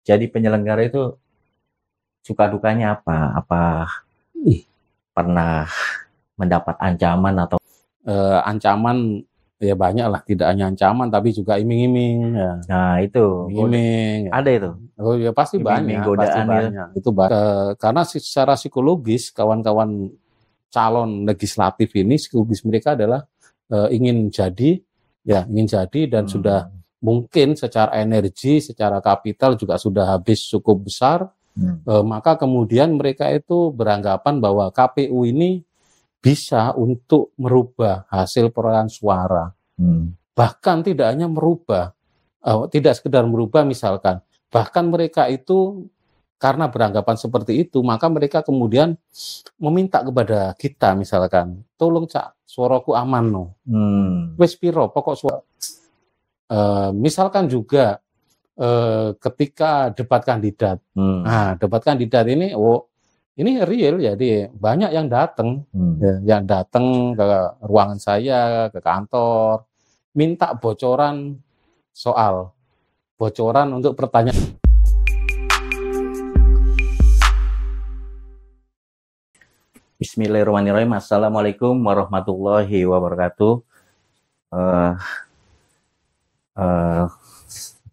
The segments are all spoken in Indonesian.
jadi penyelenggara itu suka dukanya apa? Apa pernah mendapat ancaman atau ancaman ya banyak lah, tidak hanya ancaman tapi juga iming-iming ya. Nah, itu Iming-iming ya. ada itu. Oh ya pasti Iming-iming, banyak, godaan pasti gitu. banyak. Itu karena secara psikologis kawan-kawan calon legislatif ini psikologis mereka adalah ingin jadi dan sudah mungkin secara energi, secara kapital juga sudah habis cukup besar. Maka kemudian mereka itu beranggapan bahwa KPU ini bisa untuk merubah hasil perolehan suara. Bahkan tidak hanya merubah, tidak sekedar merubah misalkan, bahkan mereka itu karena beranggapan seperti itu, maka mereka kemudian meminta kepada kita misalkan, tolong Cak, suaraku aman no. Wes piro, pokok suara. Misalkan juga ketika debat kandidat. Nah, debat kandidat ini, ini real, jadi banyak yang datang, yang datang ke ruangan saya, ke kantor, minta bocoran untuk pertanyaan. Bismillahirrahmanirrahim. Assalamualaikum warahmatullahi wabarakatuh.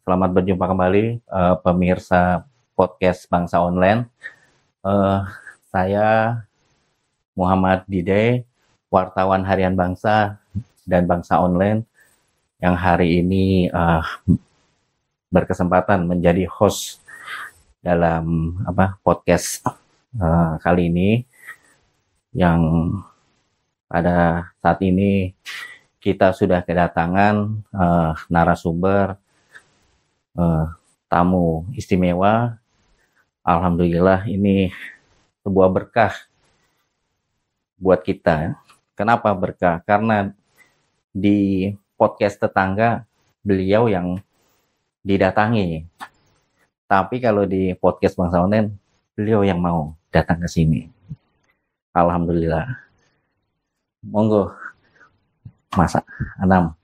Selamat berjumpa kembali pemirsa podcast Bangsa Online. Saya Muhammad Dide, wartawan harian Bangsa dan Bangsa Online yang hari ini berkesempatan menjadi host dalam podcast kali ini, yang pada saat ini kita sudah kedatangan narasumber tamu istimewa. Alhamdulillah, ini sebuah berkah buat kita. Kenapa berkah? Karena di podcast tetangga beliau yang didatangi. Tapi kalau di podcast Bangsa Online, beliau yang mau datang ke sini. Alhamdulillah. Monggo, Mas Anam,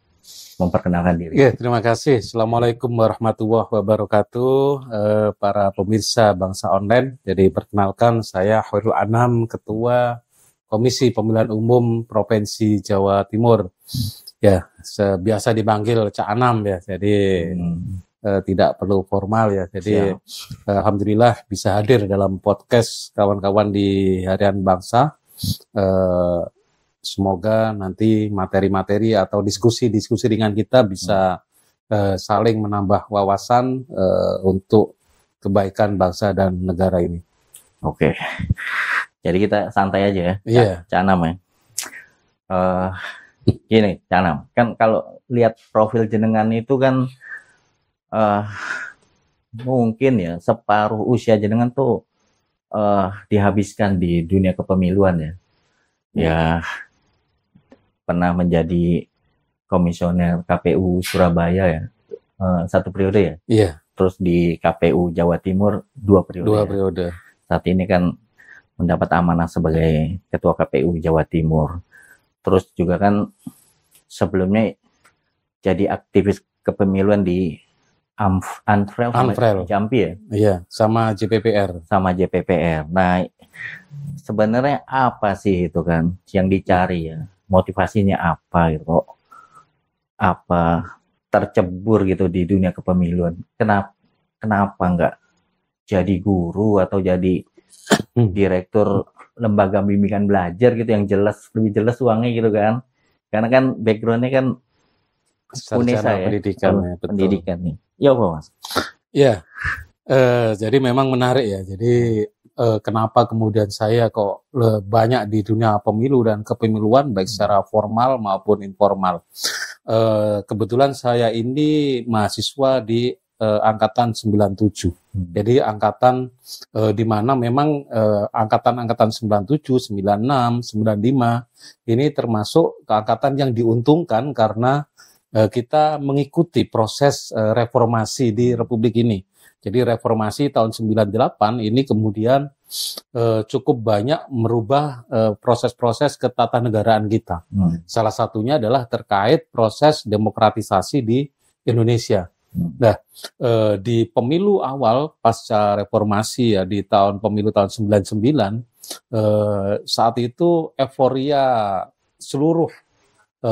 memperkenalkan diri. Ya, terima kasih. Assalamualaikum warahmatullahi wabarakatuh, para pemirsa Bangsa Online. Jadi perkenalkan, saya Khairul Anam, Ketua Komisi Pemilihan Umum Provinsi Jawa Timur. Ya, biasa dipanggil Cak Anam ya. Jadi tidak perlu formal ya. Jadi alhamdulillah bisa hadir dalam podcast kawan-kawan di Harian Bangsa. Semoga nanti materi-materi atau diskusi-diskusi dengan kita bisa saling menambah wawasan untuk kebaikan bangsa dan negara ini. Oke, jadi kita santai aja ya, Cak Anam ya. Gini, Cak Anam, kan kalau lihat profil jenengan itu kan mungkin ya separuh usia jenengan tuh dihabiskan di dunia kepemiluan ya. Ya, pernah menjadi komisioner KPU Surabaya ya, 1 periode ya. Iya. Terus di KPU Jawa Timur 2 periode. 2 periode. Saat ini kan mendapat amanah sebagai Ketua KPU Jawa Timur. Terus juga kan sebelumnya jadi aktivis kepemiluan di Anfrel Jambi ya. Iya, sama JPPR. Nah, sebenarnya apa sih itu kan yang dicari ya? Motivasinya apa gitu kok? Apa tercebur gitu di dunia kepemiluan? Kenapa enggak jadi guru atau jadi direktur lembaga bimbingan belajar gitu yang lebih jelas uangnya gitu kan? Karena kan backgroundnya kan UNESA ya, pendidikan nih. Ya apa Mas? Ya, jadi memang menarik ya. Jadi kenapa kemudian saya kok banyak di dunia pemilu dan kepemiluan baik secara formal maupun informal. Kebetulan saya ini mahasiswa di angkatan 97. Jadi angkatan di mana memang angkatan-angkatan 97, 96, 95 ini termasuk angkatan yang diuntungkan karena kita mengikuti proses reformasi di Republik ini. Jadi reformasi tahun 98 ini kemudian cukup banyak merubah proses-proses ketatanegaraan kita. Salah satunya adalah terkait proses demokratisasi di Indonesia. Nah, di pemilu awal pasca reformasi ya di pemilu tahun 99, saat itu euforia seluruh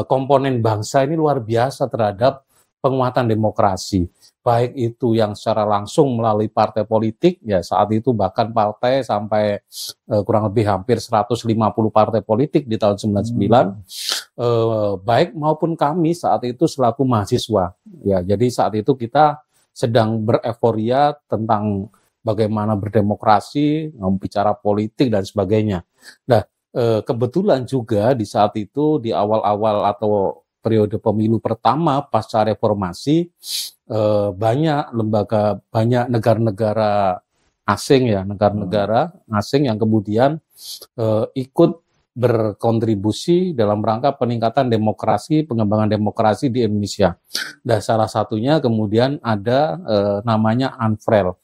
komponen bangsa ini luar biasa terhadap penguatan demokrasi. Baik itu yang secara langsung melalui partai politik, ya saat itu bahkan partai sampai kurang lebih hampir 150 partai politik di tahun 99, baik maupun kami saat itu selaku mahasiswa. Ya, jadi saat itu kita sedang bereforia tentang bagaimana berdemokrasi, bicara politik dan sebagainya. Nah, kebetulan juga di saat itu di awal-awal atau periode pemilu pertama pasca reformasi, banyak lembaga, banyak negara-negara asing ya, negara-negara asing yang kemudian ikut berkontribusi dalam rangka peningkatan demokrasi, pengembangan demokrasi di Indonesia. Dan salah satunya kemudian ada namanya UNFREL.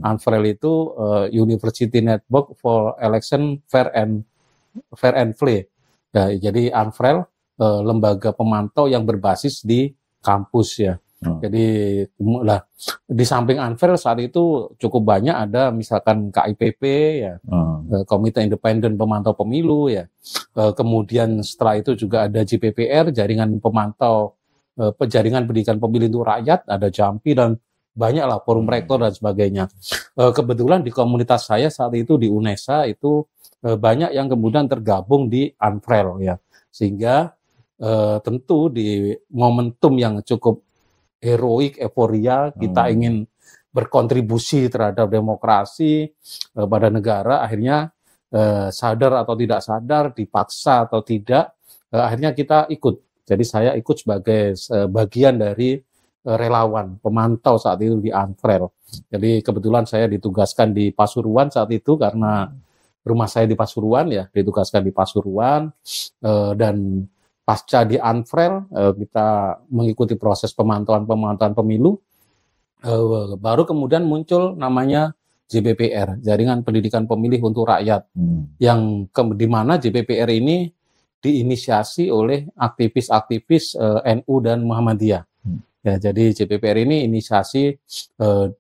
UNFREL itu University Network for Election Fair and Free. Ya, jadi UNFREL lembaga pemantau yang berbasis di kampus ya. Jadi lah di samping UNFREL saat itu cukup banyak ada misalkan KIPP ya, Komite Independen Pemantau Pemilu ya. Kemudian setelah itu juga ada JPPR, Jaringan Pemantau Jaringan Pendidikan Pemilih untuk Rakyat, ada JAMPI dan banyak lah forum rektor dan sebagainya. Kebetulan di komunitas saya saat itu di UNESA itu banyak yang kemudian tergabung di UNFREL ya. Sehingga tentu di momentum yang cukup heroik, euforia, kita ingin berkontribusi terhadap demokrasi pada negara, akhirnya sadar atau tidak sadar, dipaksa atau tidak, akhirnya kita ikut. Jadi saya ikut sebagai bagian dari relawan, pemantau saat itu di UNFREL. Jadi kebetulan saya ditugaskan di Pasuruan saat itu karena rumah saya di Pasuruan ya, ditugaskan di Pasuruan, dan pasca di UNFREL kita mengikuti proses pemantauan pemilu, baru kemudian muncul namanya JPPR, Jaringan Pendidikan Pemilih untuk Rakyat, yang di mana JPPR ini diinisiasi oleh aktivis-aktivis NU dan Muhammadiyah. Ya, jadi JPPR ini inisiasi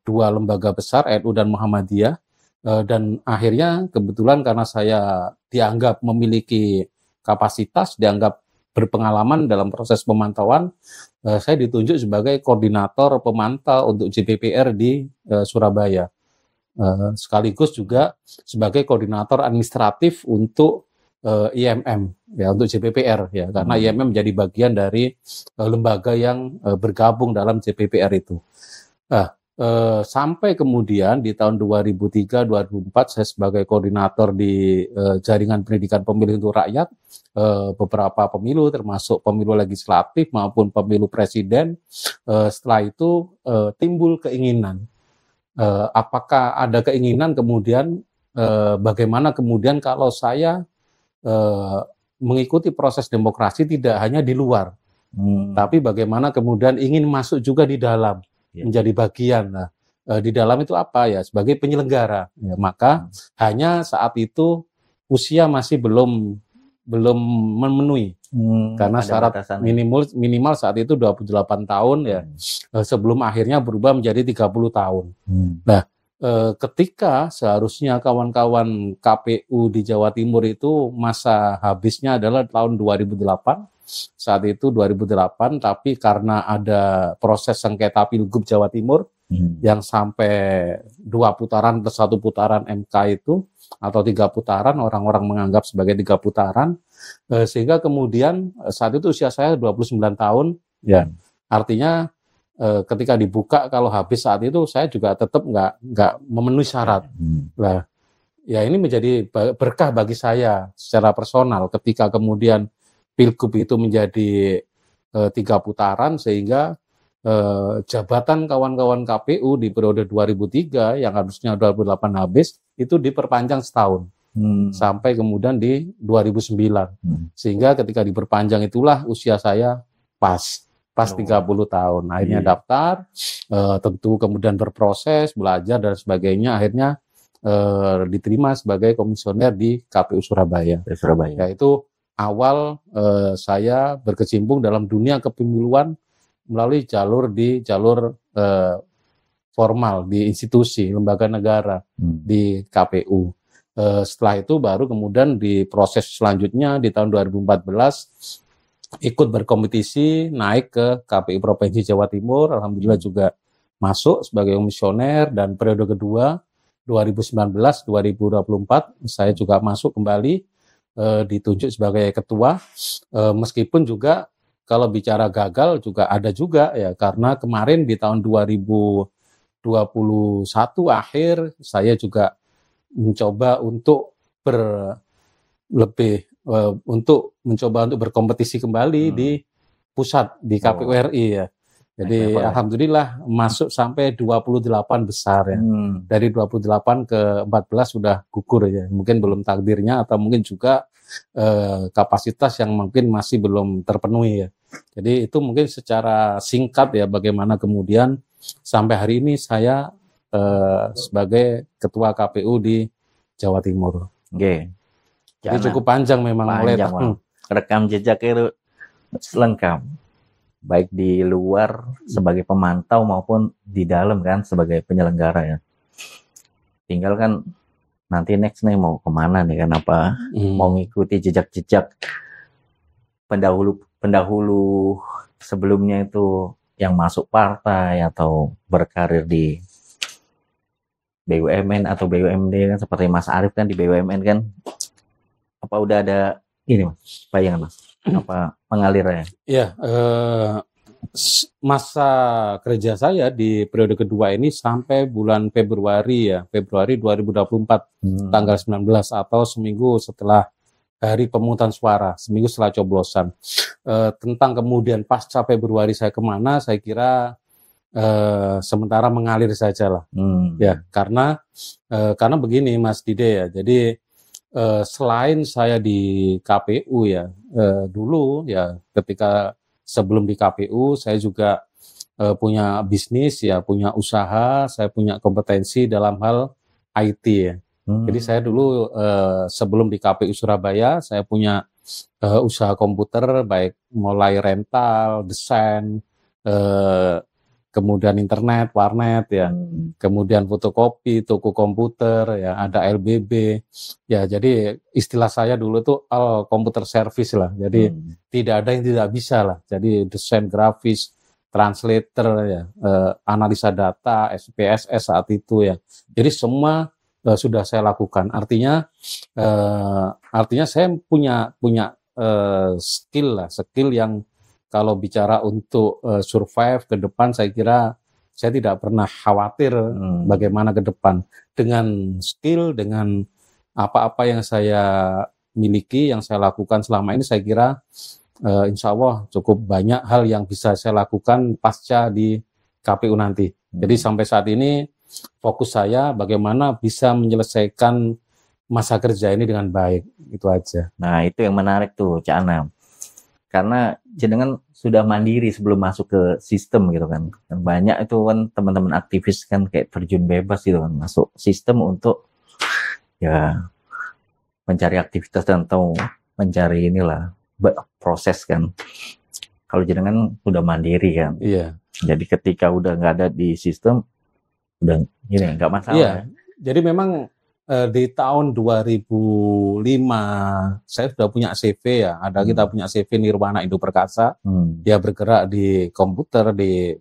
dua lembaga besar, NU dan Muhammadiyah, dan akhirnya kebetulan karena saya dianggap memiliki kapasitas, dianggap berpengalaman dalam proses pemantauan, saya ditunjuk sebagai koordinator pemantau untuk JPPR di Surabaya. Sekaligus juga sebagai koordinator administratif untuk IMM ya, untuk JPPR ya, karena IMM menjadi bagian dari lembaga yang bergabung dalam JPPR itu. Sampai kemudian di tahun 2003-2004 saya sebagai koordinator di Jaringan Pendidikan Pemilih untuk Rakyat, beberapa pemilu termasuk pemilu legislatif maupun pemilu presiden. Setelah itu timbul keinginan, apakah ada keinginan kemudian bagaimana kemudian kalau saya mengikuti proses demokrasi tidak hanya di luar, tapi bagaimana kemudian ingin masuk juga di dalam, menjadi bagian. Nah, di dalam itu apa ya, sebagai penyelenggara ya, maka hanya saat itu usia masih belum memenuhi, karena syarat minimal saat itu 28 tahun ya, sebelum akhirnya berubah menjadi 30 tahun. Nah, ketika seharusnya kawan-kawan KPU di Jawa Timur itu masa habisnya adalah tahun 2008, saat itu 2008, tapi karena ada proses sengketa Pilgub Jawa Timur yang sampai 2 putaran plus 1 putaran MK itu, atau 3 putaran, orang-orang menganggap sebagai 3 putaran, sehingga kemudian saat itu usia saya 29 tahun, ya artinya ketika dibuka kalau habis saat itu saya juga tetap nggak memenuhi syarat. Nah, ya ini menjadi berkah bagi saya secara personal ketika kemudian Pilgub itu menjadi 3 putaran, sehingga jabatan kawan-kawan KPU di periode 2003 yang harusnya 2008 habis itu diperpanjang setahun sampai kemudian di 2009, sehingga ketika diperpanjang itulah usia saya pas 30 tahun. Akhirnya daftar, tentu kemudian berproses, belajar dan sebagainya, akhirnya diterima sebagai komisioner di KPU Surabaya. Yaitu awal saya berkecimpung dalam dunia kepemiluan melalui jalur formal di institusi lembaga negara di KPU. Setelah itu baru kemudian di proses selanjutnya di tahun 2014 ikut berkompetisi naik ke KPU Provinsi Jawa Timur, alhamdulillah juga masuk sebagai komisioner, dan periode kedua 2019-2024 saya juga masuk kembali ditunjuk sebagai ketua, meskipun juga kalau bicara gagal juga ada juga ya, karena kemarin di tahun 2021 akhir saya juga mencoba untuk mencoba untuk berkompetisi kembali di pusat di KPU RI ya. Jadi alhamdulillah masuk sampai 28 besar ya. Dari 28 ke 14 sudah gugur ya. Mungkin belum takdirnya atau mungkin juga kapasitas yang mungkin masih belum terpenuhi ya. Jadi itu mungkin secara singkat ya bagaimana kemudian sampai hari ini saya sebagai ketua KPU di Jawa Timur. Oke. Jadi cukup panjang memang rekam jejak itu lengkap. Baik di luar sebagai pemantau maupun di dalam kan sebagai penyelenggara ya. Tinggal kan nanti next nih mau kemana nih kan, apa mau ngikuti jejak-jejak pendahulu sebelumnya itu yang masuk partai atau berkarir di BUMN atau BUMD kan, seperti Mas Arief kan di BUMN kan, apa udah ada ini Mas bayangan Mas apa pengalirannya? Ya, masa kerja saya di periode kedua ini sampai bulan Februari 2024 tanggal 19 atau seminggu setelah hari pemungutan suara, seminggu setelah coblosan. Tentang kemudian pasca Februari saya kemana, saya kira sementara mengalir saja lah. Ya, karena begini Mas Dide ya. Jadi selain saya di KPU ya, dulu ya ketika sebelum di KPU saya juga punya bisnis ya, punya usaha, saya punya kompetensi dalam hal IT ya. Jadi saya dulu sebelum di KPU Surabaya saya punya usaha komputer, baik mulai rental, desain, kemudian internet, warnet ya, kemudian fotokopi, toko komputer ya, ada LBB ya. Jadi istilah saya dulu tuh all computer service lah. Jadi tidak ada yang tidak bisa lah. Jadi desain grafis, translator ya, analisa data, SPSS saat itu ya. Jadi semua sudah saya lakukan. Artinya saya punya skill yang kalau bicara untuk survive ke depan, saya kira saya tidak pernah khawatir bagaimana ke depan. Dengan skill, dengan apa-apa yang saya miliki, yang saya lakukan selama ini, saya kira insya Allah cukup banyak hal yang bisa saya lakukan pasca di KPU nanti. Jadi sampai saat ini fokus saya bagaimana bisa menyelesaikan masa kerja ini dengan baik. Itu aja. Nah itu yang menarik tuh Cak Anam. Karena jenengan sudah mandiri sebelum masuk ke sistem gitu kan. Dan banyak itu kan teman-teman aktivis kan kayak terjun bebas gitu kan, masuk sistem untuk ya mencari aktivitas dan atau mencari inilah proses kan. Kalau jenengan udah mandiri kan. Iya. Jadi ketika udah nggak ada di sistem udah ini nggak masalah. Iya. Ya? Jadi memang di tahun 2005 saya sudah punya CV ya, kita punya CV Nirwana Indo Perkasa. Dia bergerak di komputer, di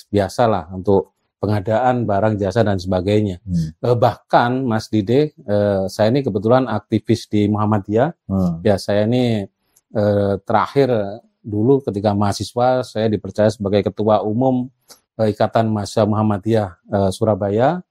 biasalah untuk pengadaan barang jasa dan sebagainya. Bahkan Mas Dide, saya ini kebetulan aktivis di Muhammadiyah. Ya saya ini terakhir dulu ketika mahasiswa saya dipercaya sebagai ketua umum Ikatan Mahasiswa Muhammadiyah Surabaya,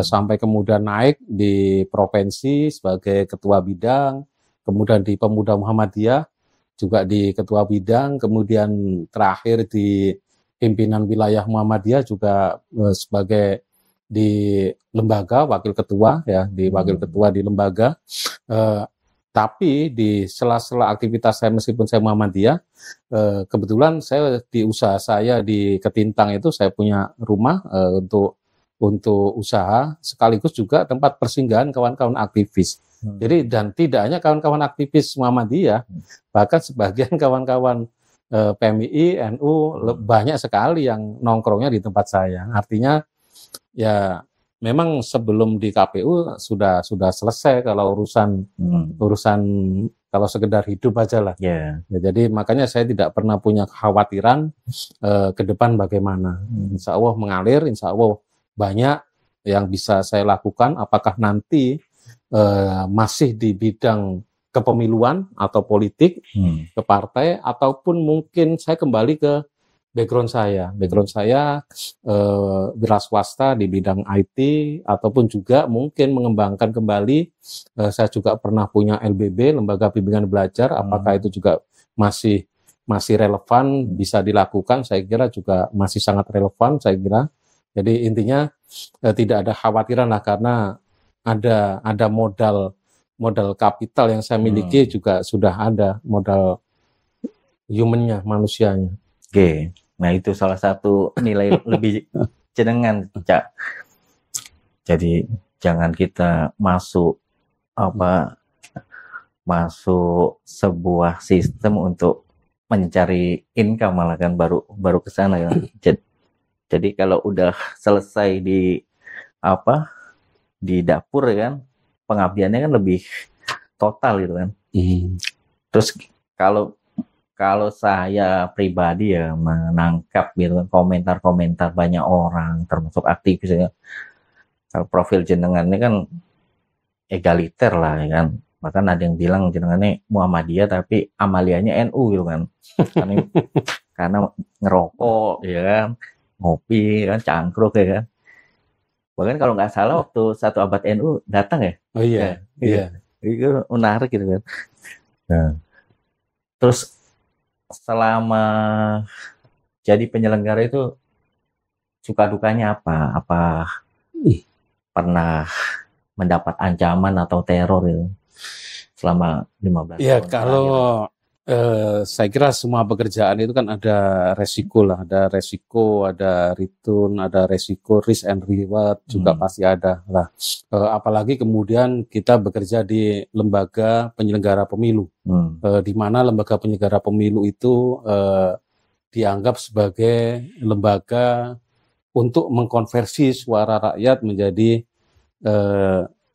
sampai kemudian naik di provinsi sebagai ketua bidang, kemudian di Pemuda Muhammadiyah juga di ketua bidang, kemudian terakhir di pimpinan wilayah Muhammadiyah juga sebagai di lembaga wakil ketua ya, di wakil ketua di lembaga. Tapi di sela-sela aktivitas saya meskipun saya Muhammadiyah, kebetulan saya di usaha saya di Ketintang itu saya punya rumah untuk usaha, sekaligus juga tempat persinggahan kawan-kawan aktivis. Jadi dan tidak hanya kawan-kawan aktivis Muhammadiyah, bahkan sebagian kawan-kawan PMII, NU banyak sekali yang nongkrongnya di tempat saya. Artinya ya memang sebelum di KPU sudah selesai kalau urusan kalau sekedar hidup aja lah. Ya. Ya, jadi makanya saya tidak pernah punya kekhawatiran ke depan bagaimana. Insya Allah mengalir, insya Allah banyak yang bisa saya lakukan. Apakah nanti masih di bidang kepemiluan atau politik, ke partai, ataupun mungkin saya kembali ke background saya. Background saya wira swasta di bidang IT, ataupun juga mungkin mengembangkan kembali. Saya juga pernah punya LBB, Lembaga Bimbingan Belajar. Apakah itu juga masih relevan, bisa dilakukan? Saya kira juga masih sangat relevan, saya kira. Jadi intinya tidak ada khawatiran lah, karena ada modal kapital yang saya miliki juga sudah ada modal humannya, manusianya. Oke, nah itu salah satu nilai lebih jenengan, Cak. Jadi jangan kita masuk sebuah sistem untuk mencari income, malah kan baru ke sana ya. Jadi kalau udah selesai di dapur ya kan, pengabdiannya kan lebih total gitu kan. Terus kalau saya pribadi ya menangkap gitu kan komentar-komentar banyak orang termasuk aktivis ya. Kalau profil jenengannya kan egaliter lah ya kan. Bahkan ada yang bilang jenengannya Muhammadiyah tapi amaliannya NU gitu kan. Karena ngerokok ya kan, ngopi kan, cangkruk ya kan. Bahkan kalau nggak salah waktu 1 abad NU datang ya. Oh iya. Itu menarik gitu kan. Nah, terus selama jadi penyelenggara itu suka dukanya apa? Apa pernah mendapat ancaman atau teror itu selama 15 ya, tahun? kalau saya kira semua pekerjaan itu kan ada resiko lah, ada return, ada resiko, risk and reward juga pasti ada lah. Apalagi kemudian kita bekerja di lembaga penyelenggara pemilu, di mana lembaga penyelenggara pemilu itu dianggap sebagai lembaga untuk mengkonversi suara rakyat menjadi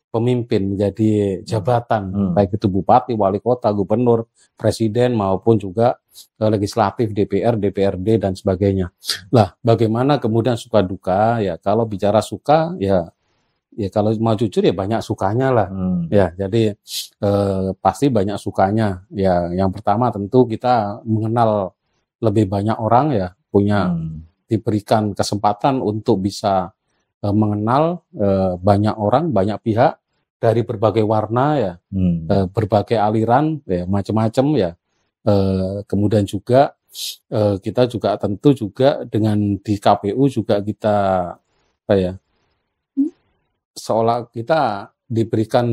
pemimpin, menjadi jabatan, baik itu bupati, wali kota, gubernur, presiden, maupun juga legislatif, DPR, DPRD, dan sebagainya. Lah, bagaimana kemudian suka duka? Ya, kalau bicara suka, ya kalau mau jujur ya banyak sukanya lah. Ya, jadi pasti banyak sukanya. Ya, yang pertama tentu kita mengenal lebih banyak orang ya, diberikan kesempatan untuk bisa mengenal banyak orang, banyak pihak dari berbagai warna ya, berbagai aliran ya, macam-macam ya. Kemudian juga kita juga tentu juga dengan di KPU juga kita seolah kita diberikan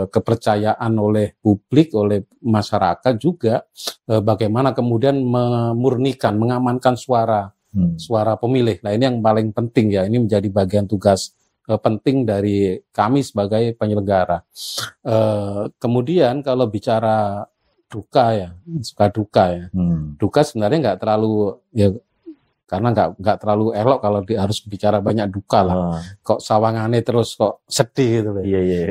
kepercayaan oleh publik, oleh masyarakat juga bagaimana kemudian memurnikan, mengamankan suara pemilih. Nah, ini yang paling penting ya, ini menjadi bagian tugas penting dari kami sebagai penyelenggara. Kemudian kalau bicara duka ya, suka duka ya, duka sebenarnya nggak terlalu ya, karena nggak terlalu elok kalau harus bicara banyak duka lah. Kok sawangane terus kok sedih gitu.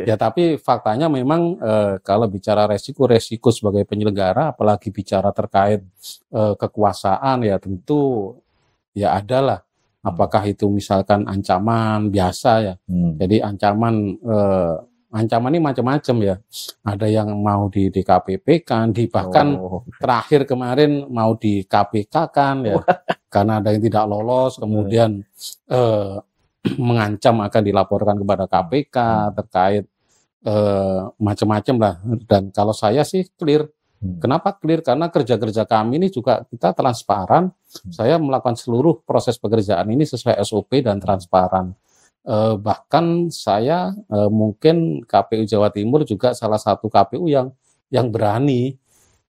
Ya, tapi faktanya memang kalau bicara resiko sebagai penyelenggara, apalagi bicara terkait kekuasaan ya tentu ya adalah, apakah itu misalkan ancaman biasa ya. Jadi ancaman ini macam-macam ya. Ada yang mau di DKPP kan, bahkan terakhir kemarin mau di KPK kan ya. Karena ada yang tidak lolos, kemudian mengancam akan dilaporkan kepada KPK terkait macam-macam lah. Dan kalau saya sih clear. Kenapa clear? Karena kerja-kerja kami ini juga kita transparan. Saya melakukan seluruh proses pekerjaan ini sesuai SOP dan transparan. Bahkan saya mungkin KPU Jawa Timur juga salah satu KPU yang berani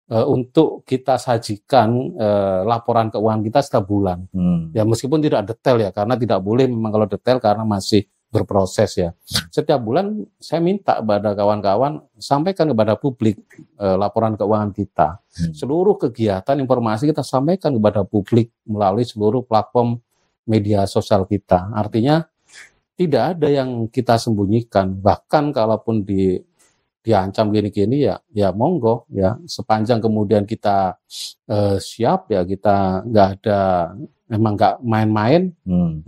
untuk kita sajikan laporan keuangan kita setiap bulan. Ya meskipun tidak detail ya, karena tidak boleh memang kalau detail karena masih berproses ya. Setiap bulan saya minta kepada kawan-kawan sampaikan kepada publik laporan keuangan kita. Seluruh kegiatan informasi kita sampaikan kepada publik melalui seluruh platform media sosial kita. Artinya tidak ada yang kita sembunyikan. Bahkan kalaupun diancam gini-gini ya monggo ya, sepanjang kemudian kita siap ya, kita nggak ada, memang nggak main-main,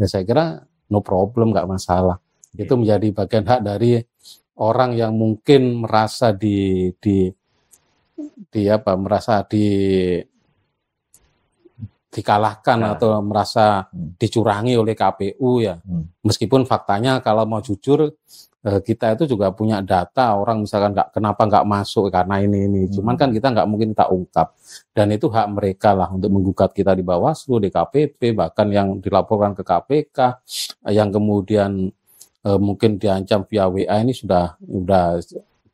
ya saya kira no problem, nggak masalah. Itu menjadi bagian hak dari orang yang mungkin merasa dikalahkan atau merasa dicurangi oleh KPU ya. Meskipun faktanya kalau mau jujur kita itu juga punya data orang misalkan kenapa nggak masuk karena ini. Cuman kan kita nggak mungkin kita ungkap, dan itu hak mereka lah untuk menggugat kita di Bawaslu, DKPP, bahkan yang dilaporkan ke KPK, yang kemudian mungkin diancam via WA ini sudah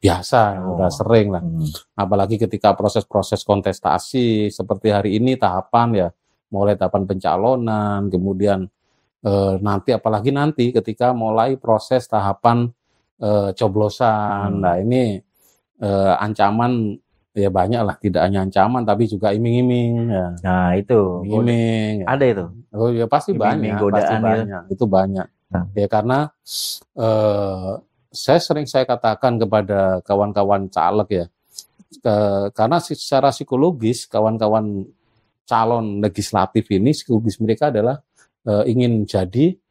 biasa, udah sering lah. Apalagi ketika proses-proses kontestasi seperti hari ini tahapan ya, mulai tahapan pencalonan, kemudian nanti apalagi nanti ketika mulai proses tahapan coblosan. Nah ini ancaman ya banyak lah, tidak hanya ancaman tapi juga iming-iming ya. Nah itu iming ada itu. Oh ya pasti banyak, pasti banyak. Itu banyak. Ya karena saya katakan kepada kawan-kawan caleg ya, karena secara psikologis kawan-kawan calon legislatif ini psikologis mereka adalah ingin jadi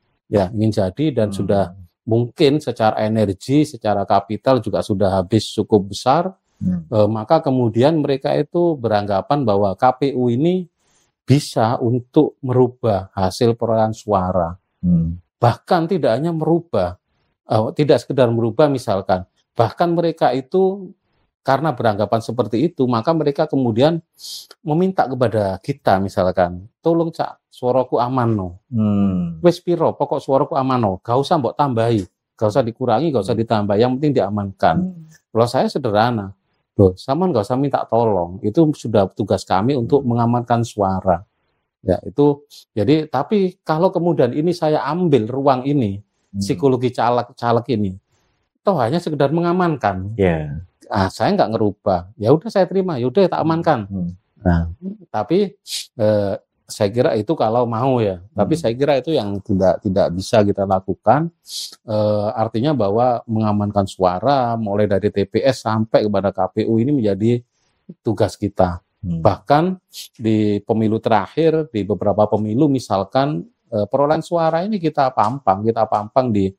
dan sudah mungkin secara energi, secara kapital juga sudah habis cukup besar, maka kemudian mereka itu beranggapan bahwa KPU ini bisa untuk merubah hasil perolehan suara. Bahkan tidak hanya merubah, tidak sekedar merubah misalkan, bahkan mereka itu karena beranggapan seperti itu, maka mereka kemudian meminta kepada kita misalkan, tolong Cak, suaraku aman no. Wes piro, pokok suaraku aman no, gak usah mbok tambahi, gak usah dikurangi, gak usah ditambah, yang penting diamankan. Kalau saya sederhana, loh, sampean gak usah minta tolong, itu sudah tugas kami untuk mengamankan suara. Ya itu, jadi tapi kalau kemudian ini saya ambil ruang ini, psikologi caleg ini, toh hanya sekedar mengamankan. Saya nggak ngerubah, ya udah saya terima, ya udah tak amankan. Nah, tapi saya kira itu kalau mau ya, tapi saya kira itu yang tidak bisa kita lakukan. Artinya bahwa mengamankan suara mulai dari TPS sampai kepada KPU ini menjadi tugas kita. Bahkan di pemilu terakhir, di beberapa pemilu misalkan perolehan suara ini kita pampang di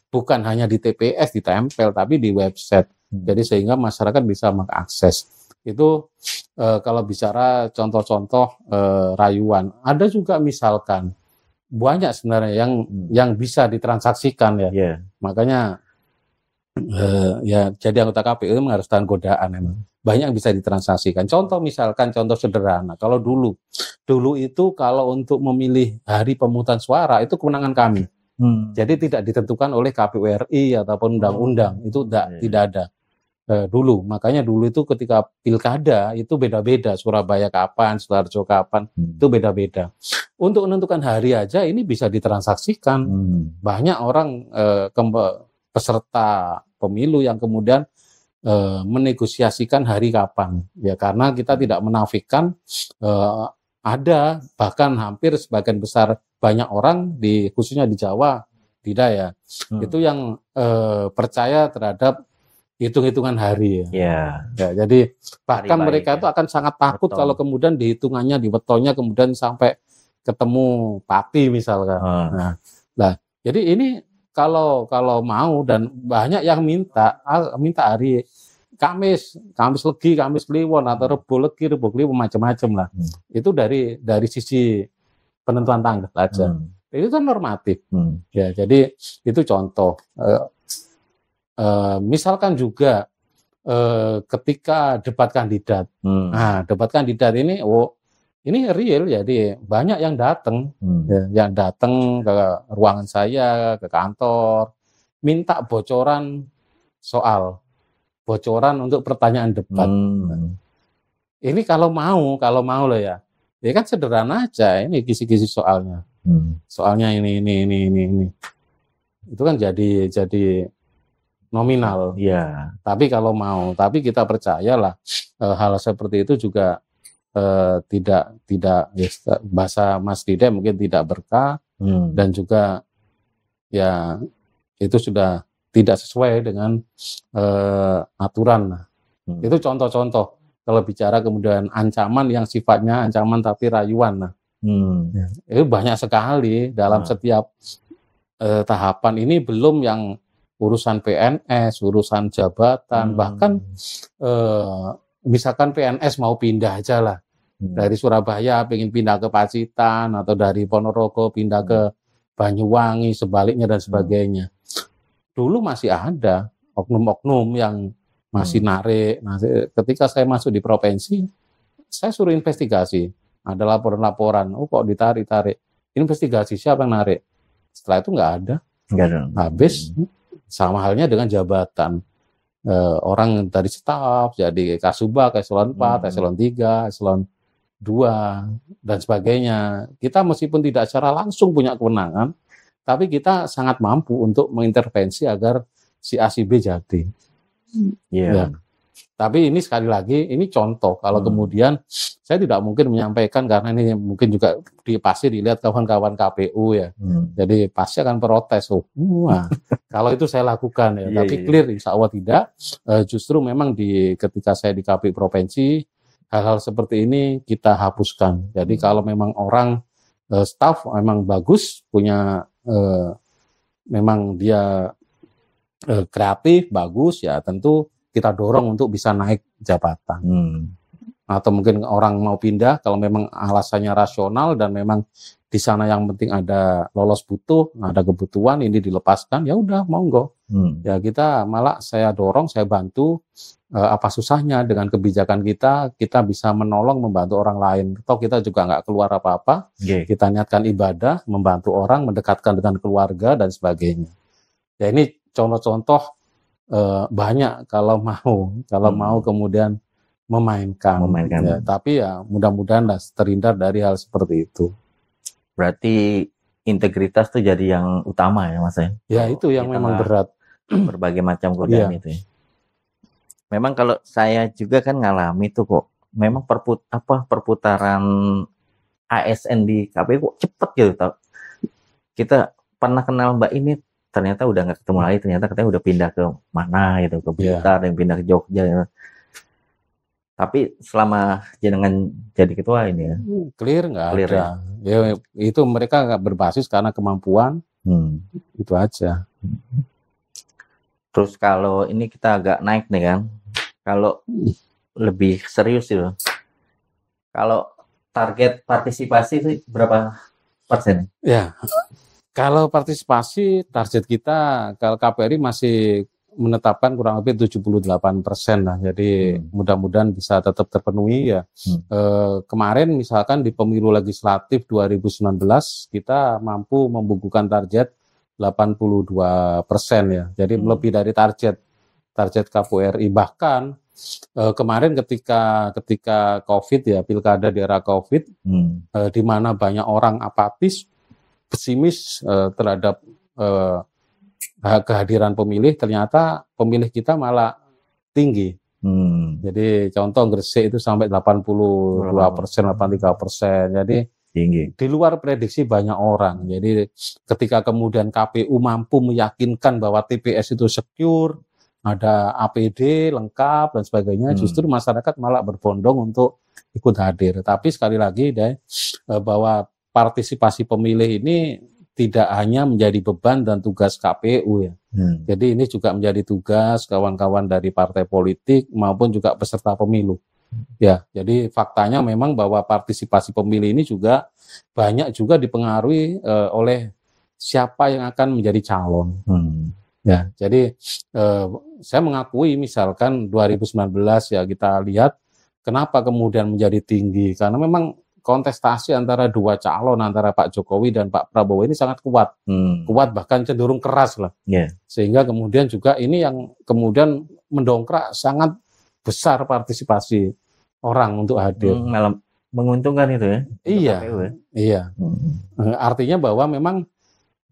bukan hanya di TPS ditempel, tapi di website. Jadi sehingga masyarakat bisa mengakses. Itu kalau bicara contoh-contoh rayuan. Ada juga misalkan banyak sebenarnya yang bisa ditransaksikan ya. Makanya ya jadi anggota KPU harus tahan godaan emang. Banyak yang bisa ditransaksikan. Contoh misalkan, contoh sederhana. Kalau dulu itu kalau untuk memilih hari pemungutan suara itu kewenangan kami. Jadi tidak ditentukan oleh KPU RI ataupun undang-undang. Itu tidak ada. Dulu, makanya dulu itu ketika pilkada itu beda-beda, Surabaya kapan, Sidoarjo kapan, itu beda-beda. Untuk menentukan hari aja ini bisa ditransaksikan. Banyak orang peserta pemilu yang kemudian menegosiasikan hari kapan, ya karena kita tidak menafikan ada bahkan hampir sebagian besar banyak orang khususnya di Jawa tidak ya, itu yang percaya terhadap hitung-hitungan hari ya. Jadi bahkan mereka itu akan sangat takut kalau kemudian dihitungannya, diwetonnya kemudian sampai ketemu pati misalkan. Nah, jadi ini kalau mau dan banyak yang minta hari Kamis Legi, Kamis Kliwon atau Rebo Legi, Rebo Kliwon macam-macam lah. Itu dari sisi penentuan tanggal aja. Itu kan normatif. Ya, jadi itu contoh. Misalkan juga ketika debat kandidat. Nah, debat kandidat ini ini real, jadi banyak yang datang, yang datang ke ruangan saya, ke kantor, minta bocoran untuk pertanyaan debat. Ini kalau mau loh ya kan sederhana aja, ini kisi-kisi soalnya. Soalnya ini. itu kan jadi nominal. Iya. Tapi tapi kita percayalah hal seperti itu juga tidak ya, bahasa Mas Dide mungkin tidak berkah dan juga ya itu sudah tidak sesuai dengan aturan. Itu contoh-contoh kalau bicara kemudian ancaman yang sifatnya ancaman tapi rayuan. Ya, itu banyak sekali dalam setiap tahapan ini, belum yang urusan PNS, urusan jabatan, bahkan misalkan PNS mau pindah aja lah dari Surabaya pengen pindah ke Pacitan atau dari Ponorogo pindah ke Banyuwangi sebaliknya dan sebagainya. Dulu masih ada oknum-oknum yang masih narik. Nah, ketika saya masuk di provinsi, saya suruh investigasi. Ada laporan-laporan, oh kok ditarik-tarik. Investigasi siapa yang narik? Setelah itu nggak ada. Habis. Sama halnya dengan jabatan. Orang dari staf, jadi kasubag, eselon 4, eselon 3, eselon 2, dan sebagainya. Kita meskipun tidak secara langsung punya kewenangan, tapi kita sangat mampu untuk mengintervensi agar si A, si B jadi. Ya. Tapi ini sekali lagi, ini contoh. Kalau kemudian saya tidak mungkin menyampaikan karena ini mungkin juga pasti dilihat kawan-kawan KPU ya. Jadi pasti akan protes. Kalau itu saya lakukan ya. Tapi clear, insya Allah tidak. Justru memang ketika saya di KPU provinsi, hal-hal seperti ini kita hapuskan. Jadi kalau memang orang staff memang bagus, punya memang dia kreatif, bagus ya, tentu kita dorong untuk bisa naik jabatan. Atau mungkin orang mau pindah kalau memang alasannya rasional dan memang di sana yang penting ada lolos butuh, ada kebutuhan ini dilepaskan, ya udah monggo. Ya kita malah saya dorong, saya bantu, apa susahnya dengan kebijakan kita bisa menolong, membantu orang lain. Atau kita juga nggak keluar apa-apa, kita niatkan ibadah, membantu orang, mendekatkan dengan keluarga dan sebagainya. Ya ini contoh-contoh banyak kalau mau kemudian memainkan. Ya, tapi ya mudah-mudahan terhindar dari hal seperti itu. Berarti integritas tuh jadi yang utama ya Mas ya? Ya itu yang memang berat. Berbagai macam godaan itu ya. Memang kalau saya juga kan ngalami tuh kok, memang perputaran ASN di KPU kok cepet gitu tau. Kita pernah kenal Mbak ini, ternyata udah nggak ketemu lagi, ternyata katanya udah pindah ke mana gitu, ke Blitar, yang pindah ke Jogja gitu. Tapi selama jenengan jadi ketua ini ya clear nggak ada ya, itu mereka nggak berbasis karena kemampuan, itu aja. Terus kalau ini kita agak naik nih kan, kalau lebih serius itu, kalau target partisipasi itu berapa persen? Ya, kalau partisipasi target kita, kalau KPRI masih menetapkan kurang lebih 78% lah. Jadi mudah-mudahan bisa tetap terpenuhi ya. Kemarin misalkan di pemilu legislatif 2019 kita mampu membukukan target 82% ya. Jadi lebih dari target KPRI. Bahkan kemarin ketika COVID ya, pilkada di era COVID, di mana banyak orang apatis, pesimis terhadap kehadiran pemilih, ternyata pemilih kita malah tinggi. Jadi contoh Gresik itu sampai 82%, 83%. Jadi tinggi. Di luar prediksi banyak orang. Jadi ketika kemudian KPU mampu meyakinkan bahwa TPS itu secure, ada APD lengkap dan sebagainya, justru masyarakat malah berbondong untuk ikut hadir. Tapi sekali lagi bahwa partisipasi pemilih ini tidak hanya menjadi beban dan tugas KPU ya. Jadi ini juga menjadi tugas kawan-kawan dari partai politik maupun juga peserta pemilu. Ya, jadi faktanya memang bahwa partisipasi pemilih ini juga banyak juga dipengaruhi oleh siapa yang akan menjadi calon. Ya, jadi saya mengakui misalkan 2019 ya kita lihat kenapa kemudian menjadi tinggi, karena memang kontestasi antara dua calon, antara Pak Jokowi dan Pak Prabowo ini sangat kuat, kuat bahkan cenderung keras lah. Sehingga kemudian juga ini yang kemudian mendongkrak sangat besar partisipasi orang untuk hadir. Menguntungkan itu ya? Iya, iya. Artinya bahwa memang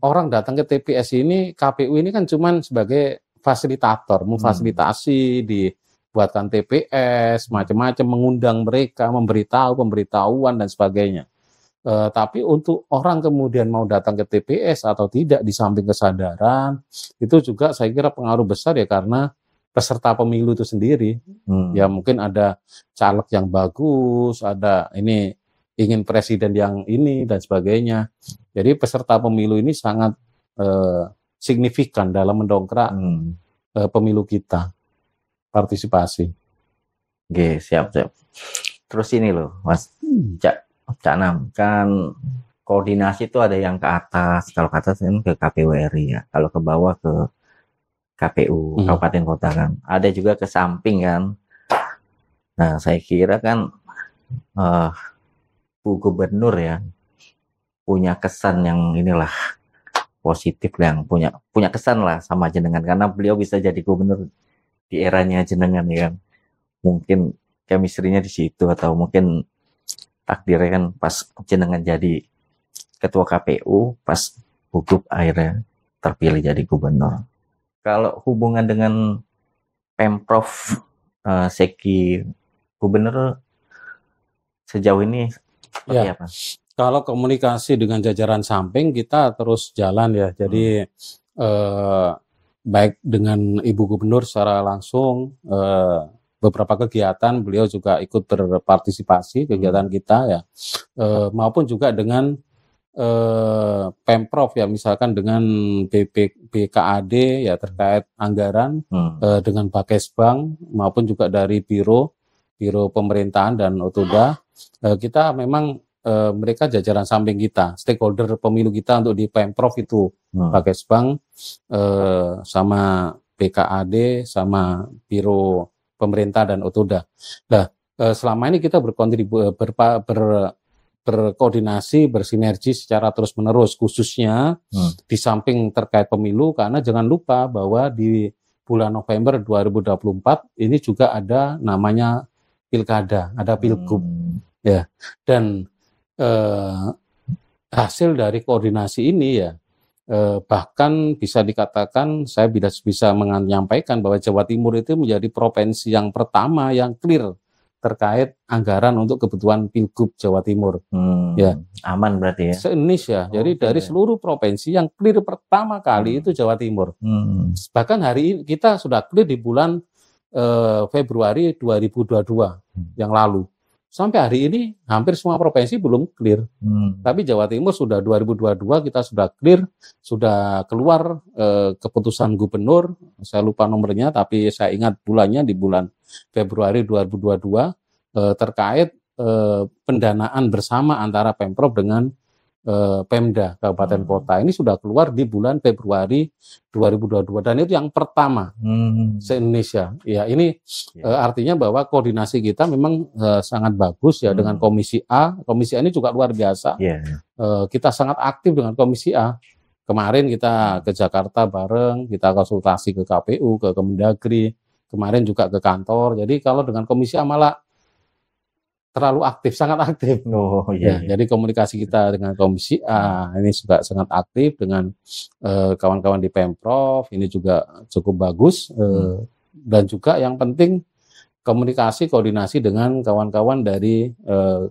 orang datang ke TPS ini, KPU ini kan cuman sebagai fasilitator, memfasilitasi, dibuatkan TPS, macam-macam, mengundang mereka, memberitahu, pemberitahuan dan sebagainya. Tapi untuk orang kemudian mau datang ke TPS atau tidak, di samping kesadaran, itu juga saya kira pengaruh besar ya karena peserta pemilu itu sendiri. Ya mungkin ada caleg yang bagus, ada ini ingin presiden yang ini dan sebagainya. Jadi peserta pemilu ini sangat signifikan dalam mendongkrak pemilu kita, partisipasi. Oke, siap. Terus ini loh, Mas Cak Nam, kan koordinasi itu ada yang ke atas, kalau ke atas ini ke KPU RI ya, kalau ke bawah ke KPU Kabupaten Kota kan, ada juga ke samping kan. Nah saya kira kan Bu Gubernur ya punya kesan yang inilah positif, yang punya kesan lah sama jenengan, karena beliau bisa jadi gubernur di eranya jenengan ya kan. Mungkin chemistry-nya di situ, atau mungkin takdirnya kan pas jenengan jadi ketua KPU, pas Gugup akhirnya terpilih jadi gubernur. Kalau hubungan dengan Pemprov Seki gubernur sejauh ini seperti apa? Kalau komunikasi dengan jajaran samping kita terus jalan ya. Jadi baik dengan Ibu Gubernur secara langsung, beberapa kegiatan beliau juga ikut berpartisipasi kegiatan kita ya, maupun juga dengan Pemprov ya, misalkan dengan BKAD ya terkait anggaran, dengan Bakesbang maupun juga dari Biro Pemerintahan dan Otoda. Kita memang mereka jajaran samping kita, stakeholder pemilu kita untuk di Pemprov itu Bakesbang, sama BKAD, sama Biro Pemerintah dan Otoda. Nah, selama ini kita berkoordinasi, bersinergi secara terus-menerus, khususnya di samping terkait pemilu, karena jangan lupa bahwa di bulan November 2024 ini juga ada namanya pilkada, ada pilgub, ya. Dan hasil dari koordinasi ini ya, bahkan bisa dikatakan saya bisa menyampaikan bahwa Jawa Timur itu menjadi provinsi yang pertama yang clear terkait anggaran untuk kebutuhan pilgub Jawa Timur. Ya, aman berarti ya. Se-Indonesia. Jadi dari seluruh provinsi yang clear pertama kali itu Jawa Timur. Bahkan hari ini kita sudah clear di bulan Februari 2022 yang lalu. Sampai hari ini hampir semua provinsi belum clear. Tapi Jawa Timur sudah 2022 kita sudah clear, sudah keluar keputusan gubernur, saya lupa nomornya tapi saya ingat bulannya di bulan Februari 2022 terkait pendanaan bersama antara Pemprov dengan Pemda Kabupaten Kota. Ini sudah keluar di bulan Februari 2022 dan itu yang pertama se-Indonesia. Ya, ini artinya bahwa koordinasi kita memang sangat bagus ya dengan Komisi A. Komisi A ini juga luar biasa. Kita sangat aktif dengan Komisi A. Kemarin kita ke Jakarta bareng, kita konsultasi ke KPU, ke Kemendagri, kemarin juga ke kantor. Jadi kalau dengan Komisi A malah terlalu aktif, sangat aktif. Jadi komunikasi kita dengan Komisi A ini juga sangat aktif, dengan kawan-kawan di Pemprov ini juga cukup bagus, dan juga yang penting koordinasi dengan kawan-kawan dari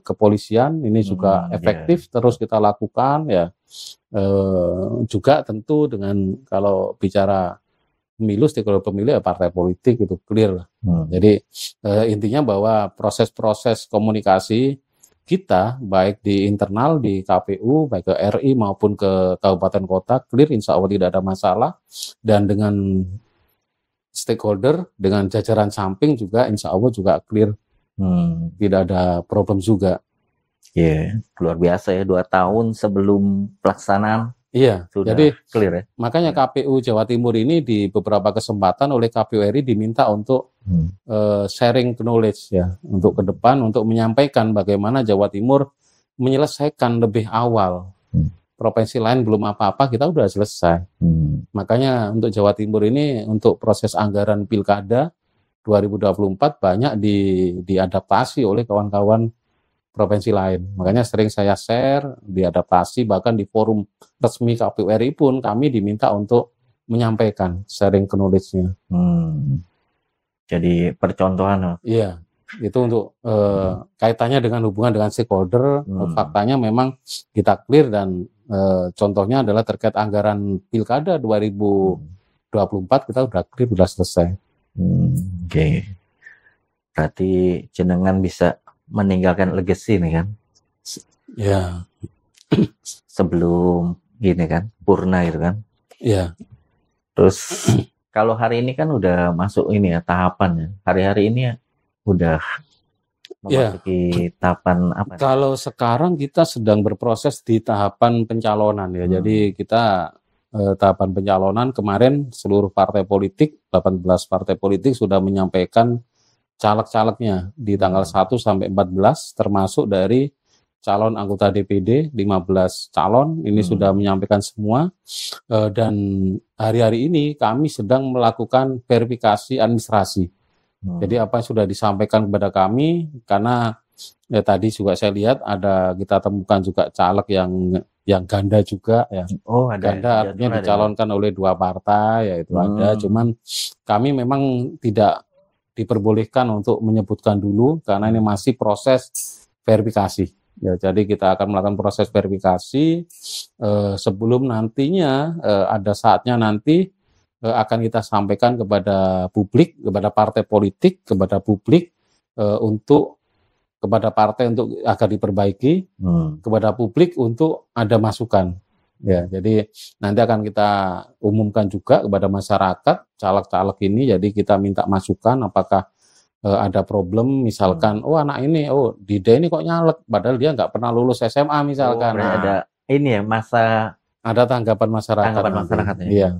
kepolisian ini juga efektif terus kita lakukan ya. Juga tentu dengan kalau bicara pemilu, stakeholder pemilu ya partai politik itu clear lah. Jadi intinya bahwa proses-proses komunikasi kita baik di internal di KPU, baik ke RI maupun ke kabupaten kota clear, insya Allah tidak ada masalah. Dan dengan stakeholder, dengan jajaran samping juga insya Allah juga clear, tidak ada problem juga. Luar biasa ya, 2 tahun sebelum pelaksanaan. Sudah jadi clear ya. Makanya KPU Jawa Timur ini di beberapa kesempatan oleh KPU RI diminta untuk sharing knowledge ya, untuk ke depan untuk menyampaikan bagaimana Jawa Timur menyelesaikan lebih awal. Provinsi lain belum apa-apa, kita udah selesai. Makanya untuk Jawa Timur ini untuk proses anggaran pilkada 2024 banyak diadaptasi oleh kawan-kawan provinsi lain. Makanya sering saya share, diadaptasi, bahkan di forum resmi KPU RI pun kami diminta untuk menyampaikan sharing knowledge-nya. Jadi percontohan. Iya, itu untuk kaitannya dengan hubungan dengan stakeholder. Faktanya memang kita clear dan contohnya adalah terkait anggaran pilkada 2024 kita udah clear, udah selesai. Oke. Berarti jenengan bisa meninggalkan legacy nih kan? Ya. Sebelum gini kan, purna gitu kan? Iya. Terus kalau hari ini kan udah masuk ini ya tahapan ya. Hari-hari ini ya udah memasuki tahapan apa? Kalau sekarang kita sedang berproses di tahapan pencalonan ya. Jadi kita tahapan pencalonan kemarin seluruh partai politik, 18 partai politik sudah menyampaikan caleg-calegnya di tanggal 1 sampai 14 termasuk dari calon anggota DPD 15 calon ini sudah menyampaikan semua dan hari-hari ini kami sedang melakukan verifikasi administrasi. Jadi apa yang sudah disampaikan kepada kami karena ya tadi juga saya lihat ada kita temukan juga caleg yang ganda juga ya. Oh, ada. Ganda artinya dicalonkan oleh 2 partai yaitu ada. Cuman kami memang tidak diperbolehkan untuk menyebutkan dulu karena ini masih proses verifikasi. Ya, jadi kita akan melakukan proses verifikasi sebelum nantinya ada saatnya nanti akan kita sampaikan kepada publik, kepada partai politik, kepada publik kepada partai untuk agar diperbaiki, kepada publik untuk ada masukan. Ya, jadi nanti akan kita umumkan juga kepada masyarakat caleg-caleg ini. Jadi kita minta masukan apakah ada problem, misalkan, anak ini, Dida ini kok nyalek, padahal dia nggak pernah lulus SMA misalkan. Ada ini ya masa ada tanggapan masyarakat. Tanggapan masyarakat ya. Iya.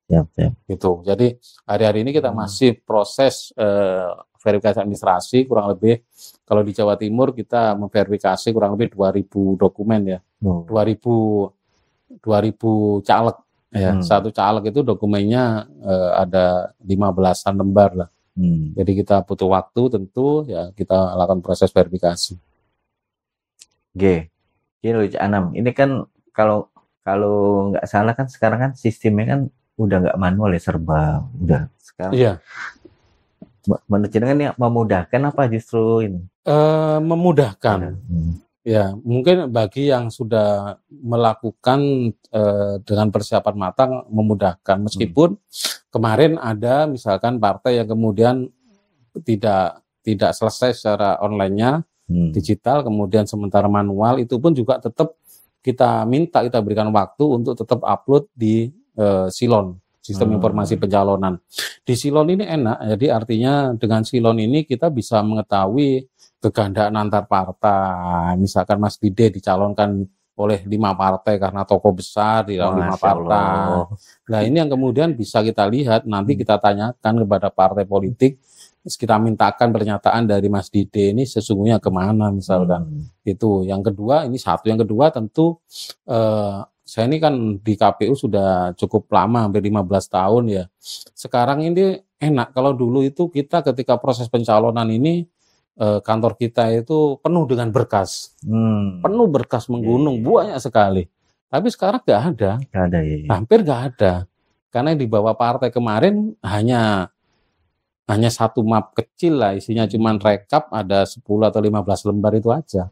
Siap. Gitu. Jadi hari-hari ini kita masih proses verifikasi administrasi kurang lebih kalau di Jawa Timur kita memverifikasi kurang lebih 2.000 dokumen ya. 2.000 caleg ya. Satu caleg itu dokumennya ada 15-an lembar lah. Jadi kita butuh waktu tentu ya kita lakukan proses verifikasi. Oke. Ini Anam, ini kan kalau nggak salah kan sekarang kan sistemnya kan udah nggak manual ya, serba udah sekarang. Iya. Menurut jenengan ini memudahkan apa justru ini? Memudahkan. Ya, mungkin bagi yang sudah melakukan dengan persiapan matang memudahkan. Meskipun kemarin ada misalkan partai yang kemudian tidak selesai secara online-nya, digital, kemudian sementara manual, itu pun juga tetap kita berikan waktu untuk tetap upload di Silon, sistem informasi pencalonan. Di Silon ini enak, jadi artinya dengan Silon ini kita bisa mengetahui kegandaan antar partai. Misalkan Mas Dide dicalonkan oleh 5 partai karena tokoh besar di dalam 5 partai. Nah ini yang kemudian bisa kita lihat, nanti kita tanyakan kepada partai politik, kita mintakan pernyataan dari Mas Dide ini sesungguhnya kemana misalkan. Itu yang kedua, ini satu. Yang kedua tentu saya ini kan di KPU sudah cukup lama, hampir 15 tahun ya. Sekarang ini enak, kalau dulu itu kita ketika proses pencalonan ini kantor kita itu penuh dengan berkas, penuh berkas menggunung, banyak sekali. Tapi sekarang nggak ada, hampir nggak ada, karena yang dibawa partai kemarin hanya satu map kecil lah, isinya cuma rekap ada 10 atau 15 lembar itu aja.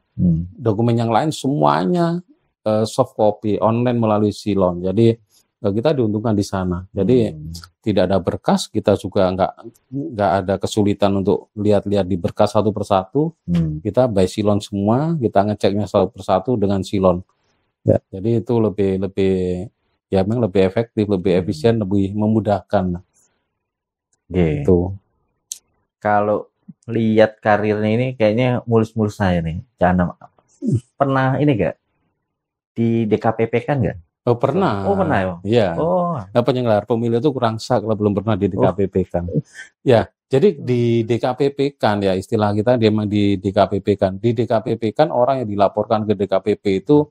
Dokumen yang lain semuanya soft copy online melalui Silon. Jadi kita diuntungkan di sana. Jadi tidak ada berkas, kita juga nggak ada kesulitan untuk lihat-lihat di berkas satu persatu. Kita by Silon semua, kita ngeceknya satu persatu dengan Silon. Ya, jadi itu lebih memang lebih efektif, lebih efisien, lebih memudahkan. Gitu. Kalau lihat karirnya ini kayaknya mulus-mulus saya nih. Jangan pernah ini gak di DKPP kan nggak? Oh pernah. Oh pernah ya. Iya. Penyelenggaraan pemilu itu kurang sah kalau belum pernah di DKPP kan. Ya, jadi di DKPP kan ya istilah kita dia memang di DKPP kan. Di DKPP kan orang yang dilaporkan ke DKPP itu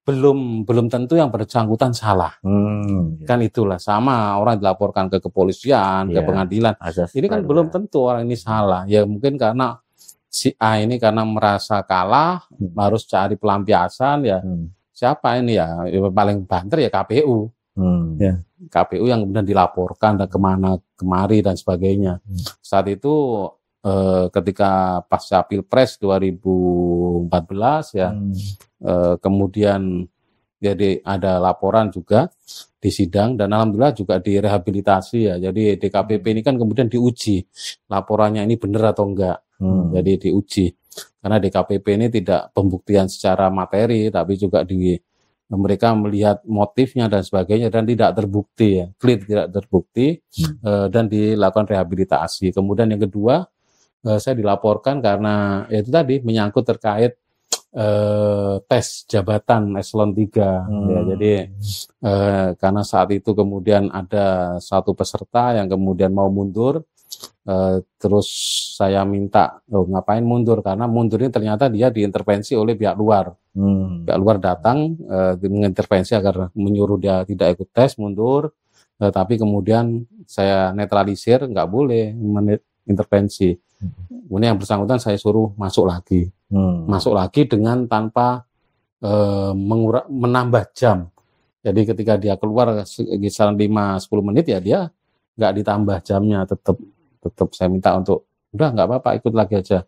belum tentu yang bersangkutan salah. Kan itulah sama orang dilaporkan ke kepolisian, ke pengadilan. Ini kan belum tentu orang ini salah. Ya mungkin karena si A ini karena merasa kalah harus cari pelampiasan ya. Siapa ini ya? Paling banter ya KPU. Ya, KPU yang kemudian dilaporkan dan kemana kemari dan sebagainya. Saat itu ketika pasca Pilpres 2014 ya, kemudian jadi ada laporan juga di sidang dan alhamdulillah juga direhabilitasi ya. Jadi DKPP ini kan kemudian diuji laporannya ini benar atau enggak. Jadi diuji karena DKPP ini tidak pembuktian secara materi tapi juga mereka melihat motifnya dan sebagainya dan tidak terbukti ya, clear tidak terbukti dan dilakukan rehabilitasi. Kemudian yang kedua saya dilaporkan karena itu tadi menyangkut terkait tes jabatan eselon 3 ya. Jadi karena saat itu kemudian ada satu peserta yang kemudian mau mundur, terus saya minta ngapain mundur, karena mundur ini ternyata dia diintervensi oleh pihak luar. Pihak luar datang mengintervensi agar menyuruh dia tidak ikut tes, mundur, tapi kemudian saya netralisir, nggak boleh intervensi. Kemudian yang bersangkutan saya suruh masuk lagi. Masuk lagi dengan tanpa menambah jam. Jadi ketika dia keluar kisaran 5-10 menit ya dia nggak ditambah jamnya, tetap saya minta untuk udah nggak apa-apa ikut lagi aja,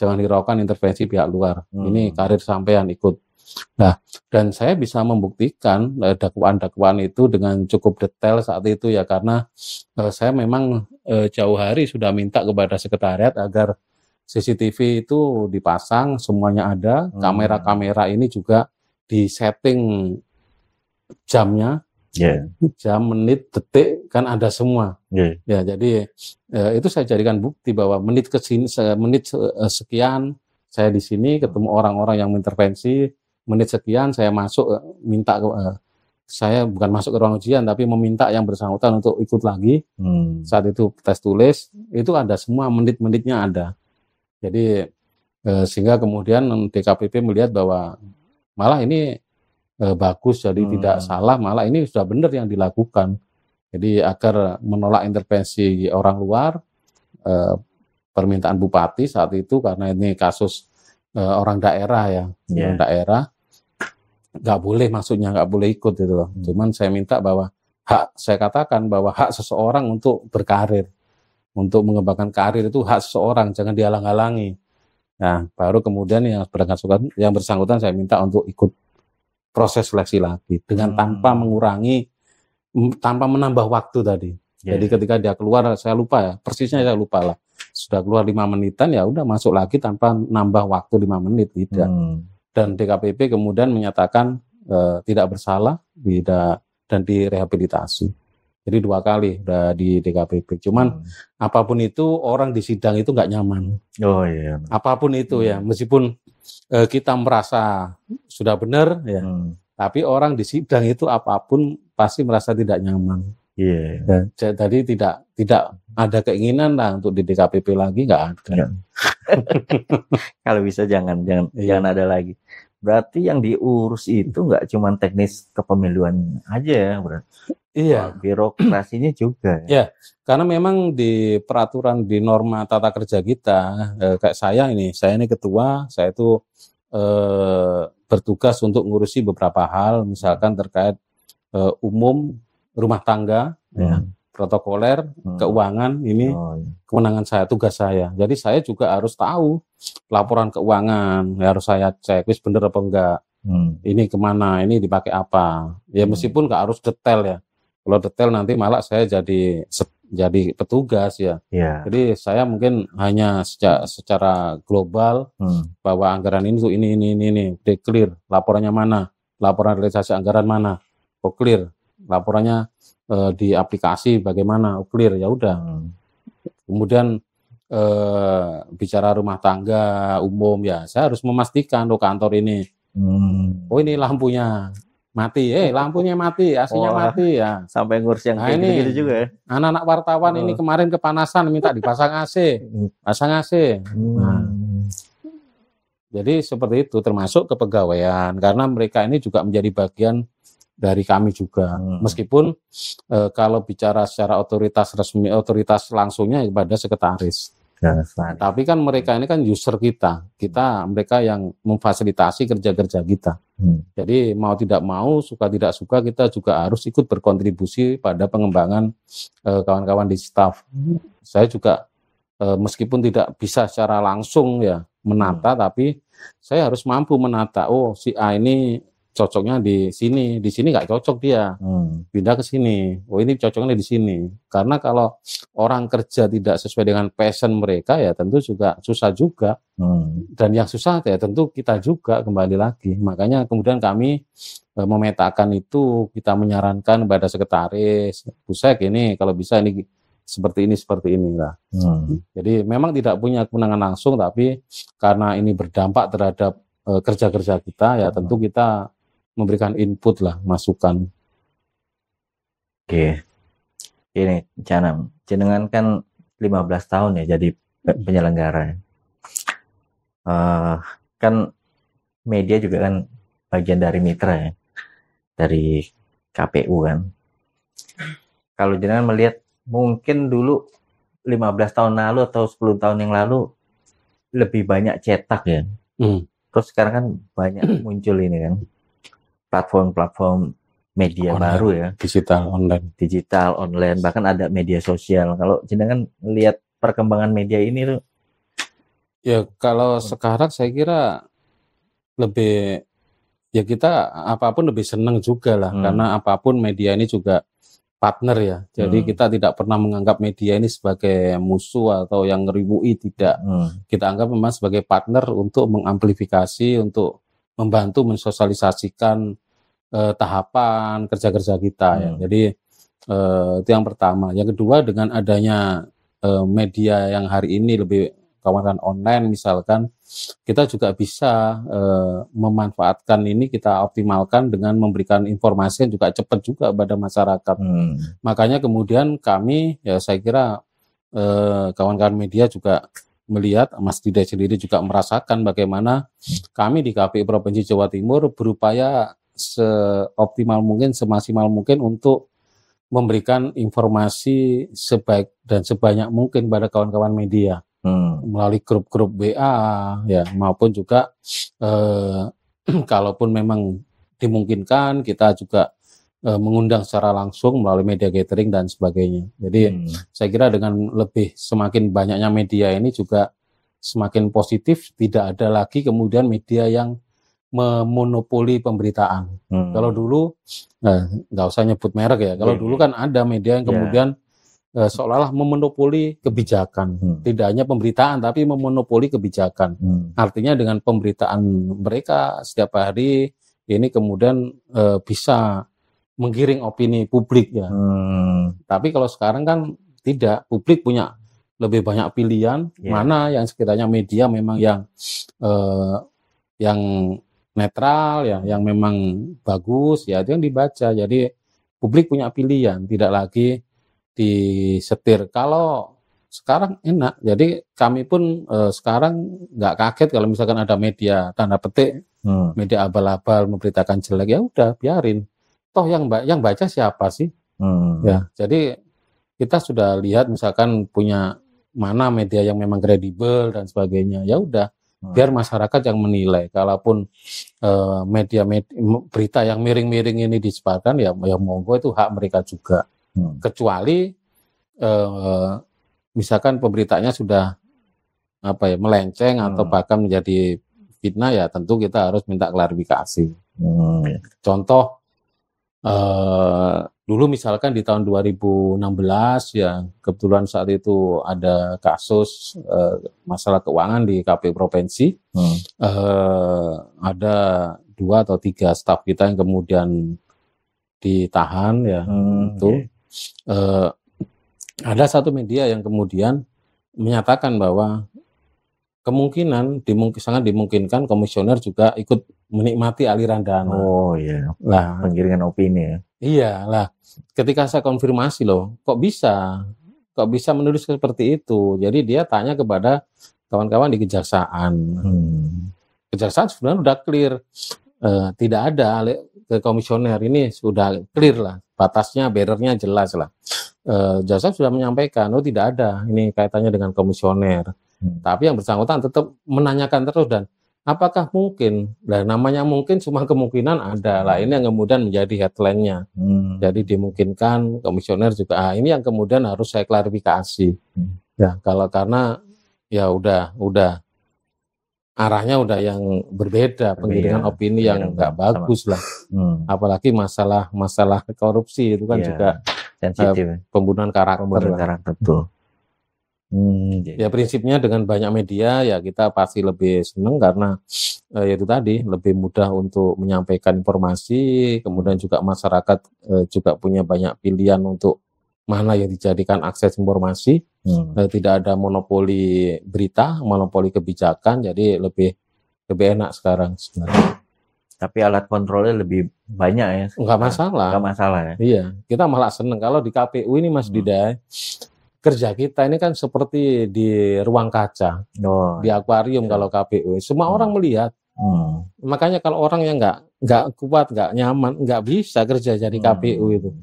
jangan hiraukan intervensi pihak luar. Ini karir sampean ikut. Nah, dan saya bisa membuktikan dakwaan-dakwaan itu dengan cukup detail saat itu ya, karena saya memang jauh hari sudah minta kepada sekretariat agar CCTV itu dipasang, semuanya ada, kamera-kamera ini juga disetting jamnya, jam, menit, detik kan ada semua. Ya, jadi itu saya jadikan bukti bahwa menit sekian saya di sini ketemu orang-orang yang mengintervensi, menit sekian saya masuk minta saya bukan masuk ke ruang ujian tapi meminta yang bersangkutan untuk ikut lagi. Saat itu tes tulis itu ada semua, menit-menitnya ada. Jadi sehingga kemudian DKPP melihat bahwa malah ini bagus, jadi tidak salah, malah ini sudah benar yang dilakukan. Jadi agar menolak intervensi orang luar, permintaan bupati saat itu karena ini kasus orang daerah ya, orang daerah nggak boleh masuknya, nggak boleh ikut gitu loh. Cuman saya minta bahwa saya katakan bahwa hak seseorang untuk berkarir, untuk mengembangkan karir itu hak seseorang, jangan dihalang-halangi. Nah, baru kemudian yang bersangkutan saya minta untuk ikut proses seleksi lagi dengan tanpa mengurangi, tanpa menambah waktu tadi. Jadi ketika dia keluar, saya lupa ya, persisnya saya lupa lah. Sudah keluar 5 menitan ya udah masuk lagi tanpa nambah waktu 5 menit, tidak. Dan DKPP kemudian menyatakan tidak bersalah dan direhabilitasi. Jadi 2 kali udah di DKPP. Cuman apapun itu orang di sidang itu nggak nyaman. Apapun itu ya, meskipun kita merasa sudah benar ya, tapi orang di sidang itu apapun pasti merasa tidak nyaman. Jadi tidak ada keinginan lah untuk di DKPP lagi, nggak ada. Kalau bisa jangan ada lagi. Berarti yang diurus itu nggak cuma teknis kepemiluan aja ya, berarti. Birokrasinya juga. Ya, karena memang di peraturan, di norma tata kerja kita, kayak saya ini ketua, saya itu bertugas untuk ngurusi beberapa hal, misalkan terkait umum, rumah tangga, protokoler, keuangan, ini kewenangan saya, tugas saya. Jadi saya juga harus tahu laporan keuangan, harus saya cek, wis bener apa enggak, ini kemana, ini dipakai apa. Ya meskipun nggak harus detail ya. Kalau detail nanti malah saya jadi petugas ya. Jadi saya mungkin hanya secara global bahwa anggaran ini tuh ini clear, laporannya mana, laporan realisasi anggaran mana, clear, laporannya di aplikasi bagaimana, clear, ya udah. Kemudian bicara rumah tangga umum ya, saya harus memastikan kantor ini, oh ini lampunya mati, lampunya mati, AC-nya mati ya. Sampai ngurus yang kayak gitu juga ya. Anak-anak wartawan ini kemarin kepanasan minta dipasang AC, pasang AC. Jadi seperti itu, termasuk kepegawaian, karena mereka ini juga menjadi bagian dari kami juga. Meskipun kalau bicara secara otoritas resmi, otoritas langsungnya kepada sekretaris. Tapi kan mereka ini kan user kita, mereka yang memfasilitasi kerja-kerja kita. Jadi mau tidak mau, suka tidak suka, kita juga harus ikut berkontribusi pada pengembangan kawan-kawan di staff. Saya juga meskipun tidak bisa secara langsung ya menata, tapi saya harus mampu menata. Oh, si A ini cocoknya di sini nggak cocok dia, pindah ke sini. Oh, ini cocoknya di sini. Karena kalau orang kerja tidak sesuai dengan passion mereka ya tentu juga susah juga. Dan yang susah ya tentu kita juga kembali lagi. Makanya kemudian kami memetakan itu, kita menyarankan kepada sekretaris, Pusek ini kalau bisa ini seperti ini lah. Jadi memang tidak punya kewenangan langsung, tapi karena ini berdampak terhadap kerja-kerja kita ya tentu kita memberikan input lah, masukan. Oke. Ini Canam, jenengan kan 15 tahun ya jadi penyelenggara. Kan media juga kan bagian dari mitra ya, dari KPU kan. Kalau jenengan melihat mungkin dulu 15 tahun lalu atau 10 tahun yang lalu lebih banyak cetak ya. Terus sekarang kan banyak muncul ini kan platform-platform media online, baru ya, digital online, bahkan ada media sosial. Kalau jenengan lihat perkembangan media ini tuh ya, kalau sekarang saya kira lebih ya kita apapun lebih senang juga lah, karena apapun media ini juga partner ya. Jadi kita tidak pernah menganggap media ini sebagai musuh atau yang ngeribui, tidak. Kita anggap memang sebagai partner untuk mengamplifikasi, untuk membantu mensosialisasikan tahapan kerja-kerja kita ya. Jadi itu yang pertama. Yang kedua, dengan adanya media yang hari ini lebih kawan-kawan online misalkan, kita juga bisa memanfaatkan ini, kita optimalkan dengan memberikan informasi yang juga cepat juga pada masyarakat. Makanya kemudian kami ya saya kira kawan-kawan media juga melihat, Mas Dida sendiri juga merasakan bagaimana kami di KPU Provinsi Jawa Timur berupaya seoptimal mungkin, semaksimal mungkin untuk memberikan informasi sebaik dan sebanyak mungkin pada kawan-kawan media melalui grup-grup WA ya, maupun juga kalaupun memang dimungkinkan kita juga mengundang secara langsung melalui media gathering dan sebagainya. Jadi saya kira dengan lebih semakin banyaknya media ini juga semakin positif, tidak ada lagi kemudian media yang memonopoli pemberitaan. Kalau dulu, nggak usah nyebut merek ya. Kalau dulu kan ada media yang kemudian seolah-olah memonopoli kebijakan. Tidak hanya pemberitaan, tapi memonopoli kebijakan. Artinya dengan pemberitaan mereka setiap hari, ini kemudian bisa menggiring opini publik ya. Tapi kalau sekarang kan tidak. Publik punya lebih banyak pilihan, mana yang sekiranya media memang yang netral ya, yang memang bagus ya, itu yang dibaca. Jadi publik punya pilihan, tidak lagi disetir. Kalau sekarang enak, jadi kami pun sekarang nggak kaget kalau misalkan ada media tanda petik media abal-abal memberitakan jelek, ya udah biarin. Toh yang baca siapa sih? Ya, jadi kita sudah lihat misalkan punya mana media yang memang kredibel dan sebagainya. Ya udah, biar masyarakat yang menilai. Kalaupun media berita yang miring-miring ini disebarkan, ya monggo, itu hak mereka juga. Kecuali misalkan pemberitanya sudah melenceng atau bahkan menjadi fitnah, ya tentu kita harus minta klarifikasi. Contoh dulu misalkan di tahun 2016 ya, kebetulan saat itu ada kasus masalah keuangan di KPU provinsi. Ada 2 atau 3 staf kita yang kemudian ditahan ya. Ada satu media yang kemudian menyatakan bahwa kemungkinan sangat dimungkinkan komisioner juga ikut menikmati aliran dana. Oh iya. Lah, penggiringan opini ya. Iya lah. Ketika saya konfirmasi loh, kok bisa menulis seperti itu. Jadi dia tanya kepada kawan-kawan di kejaksaan. Kejaksaan sebenarnya udah clear, tidak ada ke komisioner, ini sudah clear lah, batasnya, barriernya jelas lah. Jaksa sudah menyampaikan, oh tidak ada ini kaitannya dengan komisioner. Tapi yang bersangkutan tetap menanyakan terus dan apakah mungkin? Nah, namanya mungkin cuma kemungkinan ada lah. Ini yang kemudian menjadi headline-nya. Jadi dimungkinkan komisioner juga. Ini yang kemudian harus saya klarifikasi. Ya, karena ya udah arahnya udah yang berbeda, penggiringan opini yang nggak bagus lah. Apalagi masalah korupsi itu kan juga sensitif. Pembunuhan karakter betul. Ya prinsipnya dengan banyak media ya kita pasti lebih senang karena ya itu tadi lebih mudah untuk menyampaikan informasi, kemudian juga masyarakat juga punya banyak pilihan untuk mana yang dijadikan akses informasi, tidak ada monopoli berita, monopoli kebijakan, jadi lebih enak sekarang sebenarnya. Tapi alat kontrolnya lebih banyak ya. Enggak masalah ya. Iya, kita malah senang kalau di KPU ini Mas Dida, kerja kita ini kan seperti di ruang kaca, di akuarium kalau KPU. Semua orang melihat. Makanya kalau orang yang nggak kuat, nggak nyaman, nggak bisa kerja jadi KPU itu.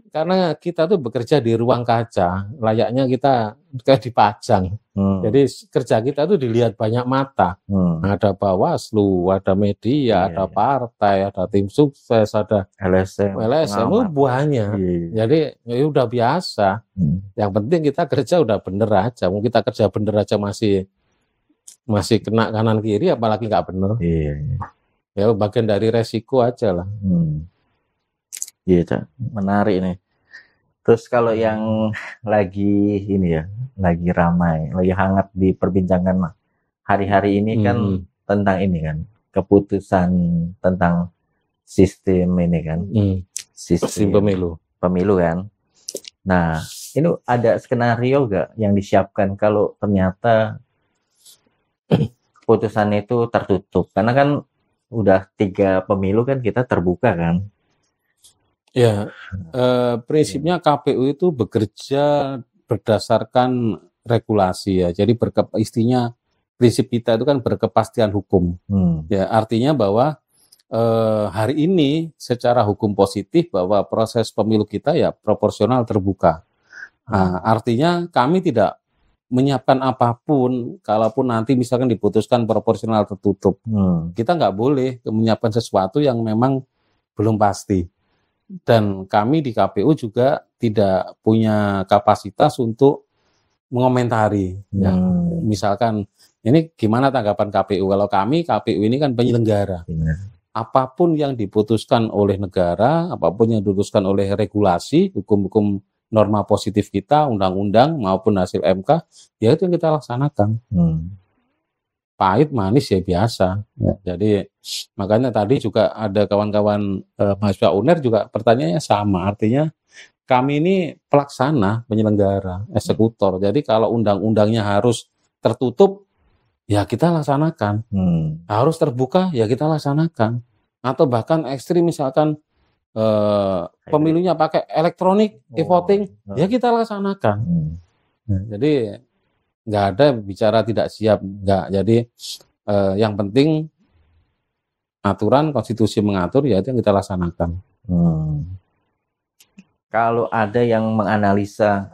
Karena kita tuh bekerja di ruang kaca, layaknya kita kayak dipajang. Jadi kerja kita tuh dilihat banyak mata. Ada Bawaslu, ada media, ada partai, ada tim sukses, ada LSM banyak. Jadi ya udah biasa. Yang penting kita kerja udah bener aja. Mau kita kerja bener aja masih kena kanan kiri, apalagi nggak bener. Ya bagian dari resiko aja lah. Iya, menarik nih. Terus kalau yang lagi lagi ramai, lagi hangat diperbincangkan hari-hari ini kan tentang ini kan, keputusan tentang sistem ini kan, sistem pemilu kan. Nah, ini ada skenario nggak yang disiapkan kalau ternyata keputusan itu tertutup? Karena kan udah 3 pemilu kan kita terbuka kan. Ya, prinsipnya KPU itu bekerja berdasarkan regulasi ya. Jadi istinya prinsip kita itu kan berkepastian hukum. Ya, artinya bahwa hari ini secara hukum positif bahwa proses pemilu kita ya proporsional terbuka. Nah, artinya kami tidak menyiapkan apapun, kalaupun nanti misalkan diputuskan proporsional tertutup. Kita nggak boleh menyiapkan sesuatu yang memang belum pasti. Dan kami di KPU juga tidak punya kapasitas untuk mengomentari. Ya. Misalkan, ini gimana tanggapan KPU? Kalau KPU ini kan penyelenggara. Apapun yang diputuskan oleh negara, apapun yang diputuskan oleh regulasi, hukum-hukum norma positif kita, undang-undang maupun hasil MK, ya itu yang kita laksanakan. Pahit manis ya biasa. Ya, jadi makanya tadi juga ada kawan-kawan mahasiswa UNER juga pertanyaannya sama. Artinya kami ini pelaksana, penyelenggara, eksekutor. Jadi kalau undang-undangnya harus tertutup, ya kita laksanakan. Harus terbuka, ya kita laksanakan. Atau bahkan ekstrim misalkan pemilunya pakai elektronik, e-voting, ya kita laksanakan. Jadi nggak ada bicara tidak siap, nggak. Jadi yang penting aturan konstitusi mengatur, ya itu yang kita laksanakan. Kalau ada yang menganalisa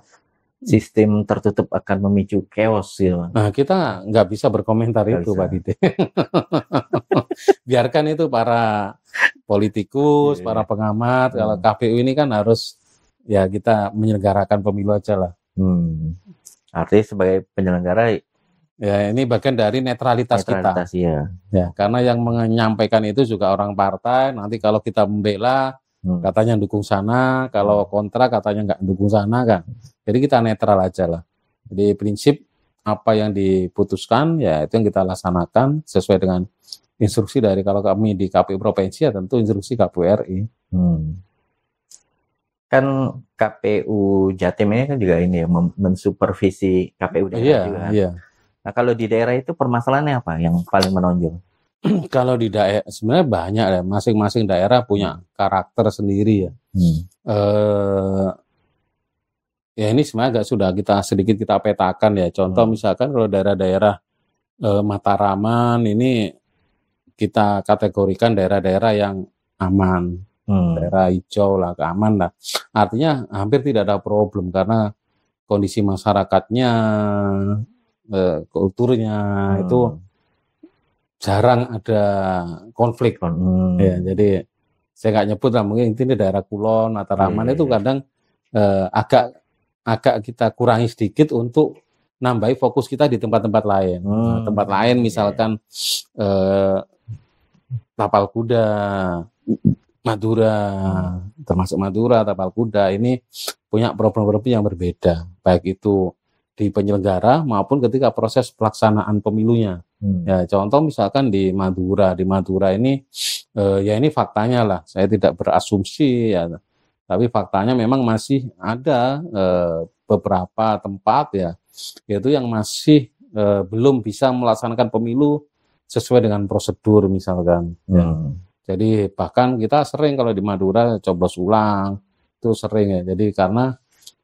sistem tertutup akan memicu chaos, ya. Nah, kita nggak bisa berkomentar itu, Pak Dite. Biarkan itu para politikus, para pengamat. Kalau KPU ini kan harus ya kita menyelenggarakan pemilu aja lah. Artinya sebagai penyelenggara ya ini bagian dari netralitas kita. Ya, karena yang menyampaikan itu juga orang partai. Nanti kalau kita membela katanya dukung sana, kalau kontra katanya nggak dukung sana kan. Jadi kita netral aja lah. Jadi prinsip apa yang diputuskan ya itu yang kita laksanakan sesuai dengan instruksi dari, kalau kami di KPU provinsi ya tentu instruksi KPU RI. Kan KPU Jatim ini kan juga ini ya mensupervisi KPU daerah juga. Iya. Nah kalau di daerah itu permasalahannya apa yang paling menonjol? Kalau di daerah sebenarnya banyak ya, masing-masing daerah punya karakter sendiri ya. Ya ini sebenarnya sudah sedikit kita petakan ya. Contoh misalkan kalau daerah-daerah Mataraman ini kita kategorikan daerah-daerah yang aman. daerah hijau lah, aman lah. Artinya hampir tidak ada problem karena kondisi masyarakatnya, kulturnya itu jarang ada konflik. Ya, jadi saya nggak nyebut lah, mungkin ini daerah Kulon, Mataraman itu kadang agak kita kurangi sedikit untuk nambahi fokus kita di tempat-tempat lain. Tempat lain misalkan Tapal Kuda, Madura, termasuk Madura, Tapal Kuda ini punya problem-problem yang berbeda, baik itu di penyelenggara maupun ketika proses pelaksanaan pemilunya. Ya, contoh misalkan di Madura ini ya ini faktanya lah, saya tidak berasumsi ya, tapi faktanya memang masih ada beberapa tempat ya, yaitu yang masih belum bisa melaksanakan pemilu sesuai dengan prosedur misalkan. Ya. Jadi bahkan kita sering kalau di Madura coblos ulang itu sering ya. Jadi karena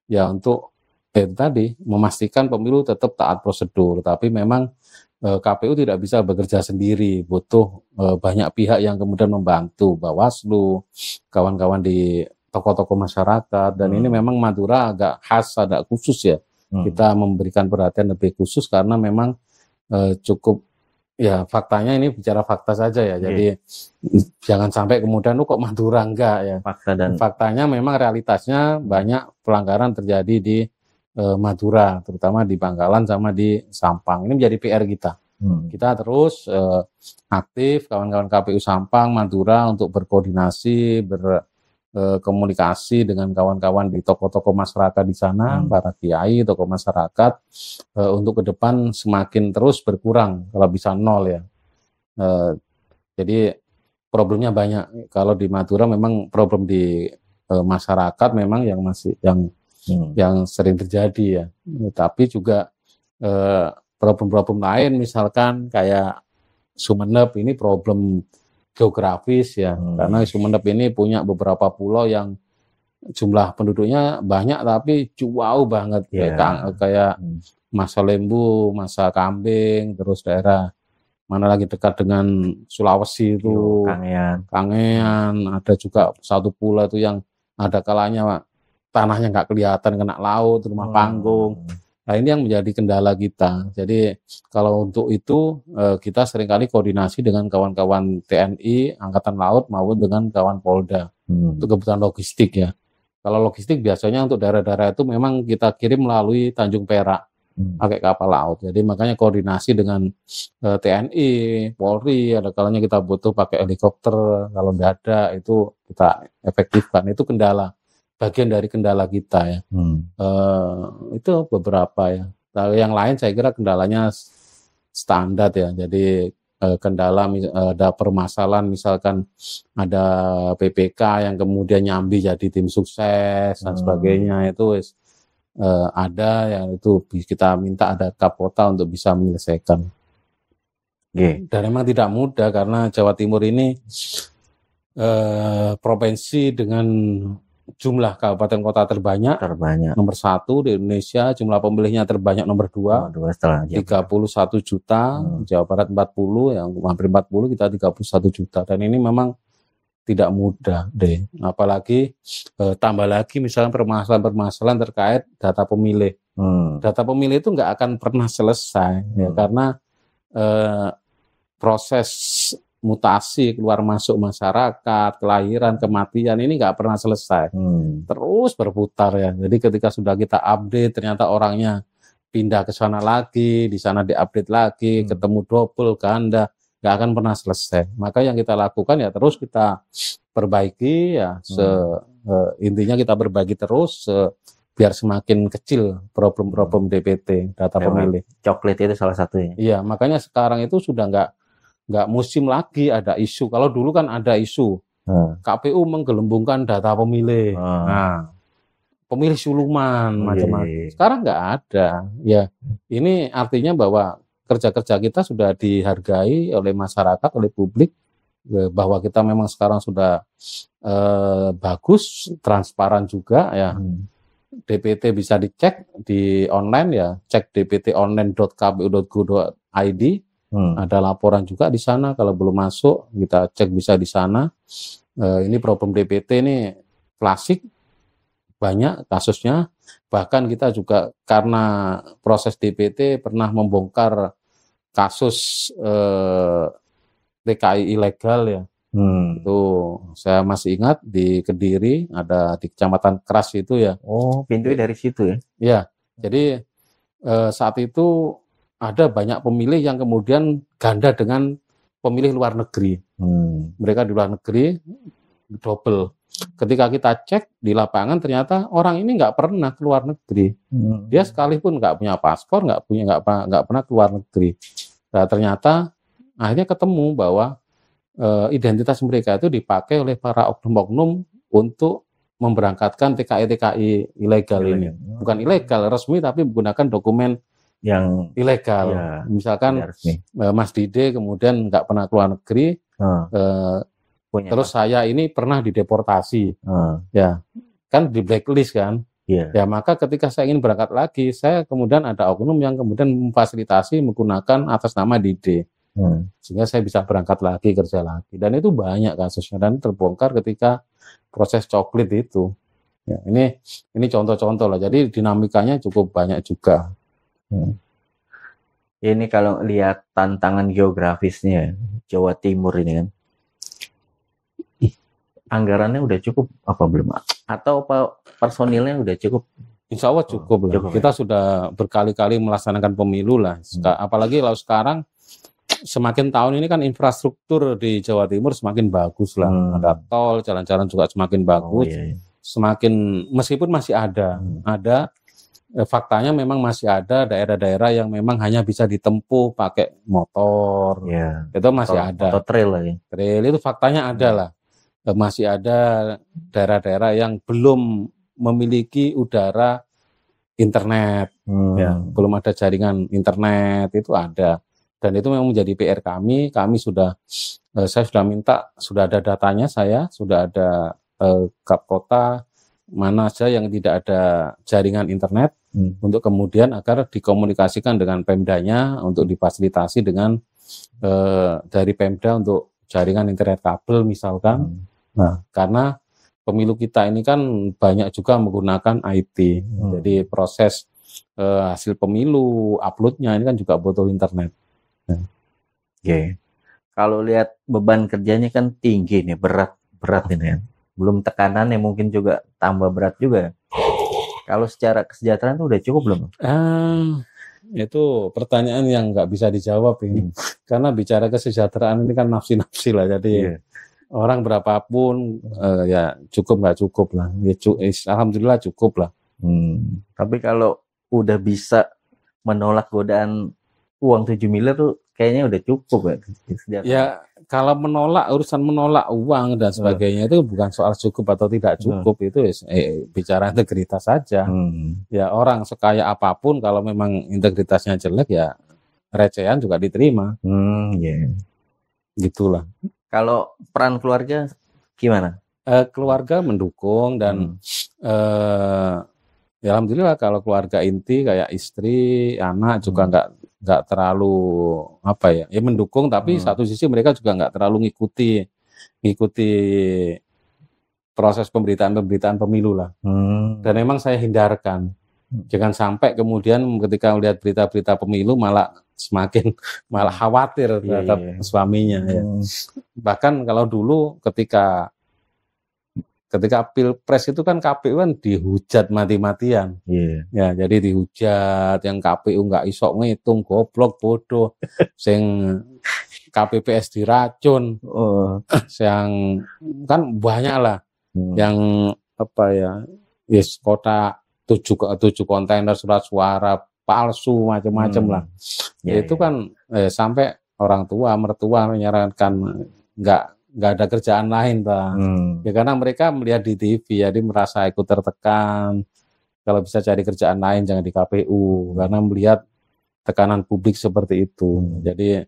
ya untuk tadi memastikan pemilu tetap taat prosedur, tapi memang KPU tidak bisa bekerja sendiri, butuh banyak pihak yang kemudian membantu, Bawaslu, kawan-kawan di tokoh-tokoh masyarakat, dan ini memang Madura agak khas, agak khusus ya. Kita memberikan perhatian lebih khusus karena memang cukup ya, faktanya ini bicara fakta saja ya. Jadi jangan sampai kemudian kok Madura enggak ya. Faktanya memang realitasnya banyak pelanggaran terjadi di Madura, terutama di Bangkalan sama di Sampang. Ini menjadi PR kita. Kita terus aktif kawan-kawan KPU Sampang, Madura untuk berkoordinasi, berkomunikasi dengan kawan-kawan di tokoh-tokoh masyarakat di sana, para kiai, tokoh masyarakat, untuk ke depan semakin terus berkurang, kalau bisa nol ya. Jadi problemnya banyak. Kalau di Madura memang problem di masyarakat memang yang masih yang sering terjadi ya. Tapi juga problem-problem lain misalkan kayak Sumeneb ini problem geografis ya, karena Sumeneb ini punya beberapa pulau yang jumlah penduduknya banyak tapi jauh banget, kayak Masa Lembu, Masa Kambing, terus daerah mana lagi dekat dengan Sulawesi itu Kangean, ada juga satu pulau itu yang ada kalanya tanahnya nggak kelihatan, kena laut, rumah panggung. Nah ini yang menjadi kendala kita. Jadi kalau untuk itu kita seringkali koordinasi dengan kawan-kawan TNI, Angkatan Laut maupun dengan kawan Polda untuk kebutuhan logistik ya. Kalau logistik biasanya untuk daerah-daerah itu memang kita kirim melalui Tanjung Perak pakai kapal laut. Jadi makanya koordinasi dengan TNI, Polri, ada kalanya kita butuh pakai helikopter, kalau tidak ada itu kita efektifkan. Itu kendala. Bagian dari kendala kita ya. Itu beberapa ya. Nah, yang lain saya kira kendalanya standar ya. Jadi kendala ada permasalahan misalkan ada PPK yang kemudian nyambi jadi tim sukses dan sebagainya, itu ada yang itu kita minta ada Kapolta untuk bisa menyelesaikan. Dan memang tidak mudah karena Jawa Timur ini provinsi dengan jumlah kabupaten kota terbanyak nomor 1 di Indonesia, jumlah pemilihnya terbanyak nomor 2, 31 juta, Jawa Barat 40, yang hampir 40, kita 31 juta, dan ini memang tidak mudah deh, apalagi tambah lagi misalnya permasalahan terkait data pemilih. Data pemilih itu nggak akan pernah selesai ya, karena proses mutasi keluar masuk masyarakat, kelahiran, kematian ini nggak pernah selesai, terus berputar ya. Jadi ketika sudah kita update ternyata orangnya pindah ke sana lagi, di sana diupdate lagi, ketemu double, ganda, nggak akan pernah selesai. Maka yang kita lakukan ya terus kita perbaiki ya, intinya kita berbagi terus biar semakin kecil problem-problem DPT, data pemilih. Coklat itu salah satunya. Iya, makanya sekarang itu sudah nggak musim lagi ada isu. Kalau dulu kan ada isu KPU menggelembungkan data pemilih, pemilih siluman macam-macam. Sekarang nggak ada. Ya, ini artinya bahwa kerja-kerja kita sudah dihargai oleh masyarakat, oleh publik, bahwa kita memang sekarang sudah bagus, transparan juga ya. DPT bisa dicek di online ya, cek dptonline.kpu.go.id. Ada laporan juga di sana, kalau belum masuk kita cek bisa di sana. Ini problem DPT ini klasik, banyak kasusnya. Bahkan kita juga karena proses DPT pernah membongkar kasus TKI ilegal ya. Itu saya masih ingat di Kediri, ada di Kecamatan Keras itu ya. Oh, pintunya dari situ ya? Ya, jadi saat itu ada banyak pemilih yang kemudian ganda dengan pemilih luar negeri. Mereka di luar negeri double. Ketika kita cek di lapangan ternyata orang ini nggak pernah ke luar negeri. Dia sekalipun nggak punya paspor, nggak pernah ke luar negeri. Nah, ternyata akhirnya ketemu bahwa identitas mereka itu dipakai oleh para oknum-oknum untuk memberangkatkan TKI ilegal ini. Bukan ilegal resmi, tapi menggunakan dokumen yang ilegal. Ya, misalkan Mas Dide kemudian nggak pernah keluar negeri, terus saya ini pernah dideportasi, ya kan di blacklist kan. Ya maka ketika saya ingin berangkat lagi, saya kemudian ada oknum yang kemudian memfasilitasi menggunakan atas nama Dide. Sehingga saya bisa berangkat lagi, kerja lagi, dan itu banyak kasusnya dan terbongkar ketika proses coklit itu. Ya, ini contoh-contoh lah. Jadi dinamikanya cukup banyak juga. Ini kalau lihat tantangan geografisnya Jawa Timur ini kan, anggarannya udah cukup apa belum? Atau personilnya udah cukup? Insya Allah cukup lah. Kita sudah berkali-kali melaksanakan pemilu lah. Apalagi kalau sekarang semakin tahun ini kan infrastruktur di Jawa Timur semakin bagus lah. Ada tol, jalan-jalan juga semakin bagus. Semakin, meskipun masih ada faktanya memang masih ada daerah-daerah yang memang hanya bisa ditempuh pakai motor. Itu masih ada. Motor trail lagi. Trail itu faktanya ada lah. Masih ada daerah-daerah yang belum memiliki udara internet. Belum ada jaringan internet, itu ada. Dan itu memang menjadi PR kami. Saya sudah minta, sudah ada datanya, saya sudah ada Kap Kota mana saja yang tidak ada jaringan internet, untuk kemudian agar dikomunikasikan dengan Pemdanya untuk difasilitasi dengan dari Pemda untuk jaringan internet kabel misalkan. Nah, karena pemilu kita ini kan banyak juga menggunakan IT. Jadi proses hasil pemilu, uploadnya ini kan juga butuh internet. Kalau lihat beban kerjanya kan tinggi nih, berat ini ya. Belum tekanannya mungkin juga tambah berat juga. Kalau secara kesejahteraan itu udah cukup belum? Itu pertanyaan yang nggak bisa dijawab ini. Karena bicara kesejahteraan ini kan nafsi-nafsi lah. Jadi orang berapapun ya cukup nggak cukup lah. Ya, alhamdulillah cukup lah. Tapi kalau udah bisa menolak godaan uang 7 miliar tuh kayaknya udah cukup ya. Ya kalau urusan menolak uang dan sebagainya itu bukan soal cukup atau tidak cukup, itu bicara integritas saja. Ya orang sekaya apapun kalau memang integritasnya jelek ya recehan juga diterima. Gitulah. Kalau peran keluarga gimana? Keluarga mendukung dan ya alhamdulillah kalau keluarga inti kayak istri, anak juga nggak terlalu mendukung, tapi satu sisi mereka juga nggak terlalu ngikuti proses pemberitaan pemilu lah. Dan memang saya hindarkan, jangan sampai kemudian ketika melihat berita-berita pemilu malah khawatir terhadap suaminya. Bahkan kalau dulu ketika Pilpres itu kan KPU kan dihujat mati-matian. Ya, jadi dihujat, yang KPU nggak iso ngitung, goblok, bodoh. Sing KPPS diracun. Yang kan banyak lah. Yang kota 7 kontainer surat suara palsu macam-macam lah. Itu kan sampai orang tua, mertua menyarankan nggak ada kerjaan lain, Pak. Ya karena mereka melihat di TV, jadi merasa ikut tertekan. Kalau bisa cari kerjaan lain jangan di KPU, karena melihat tekanan publik seperti itu. Jadi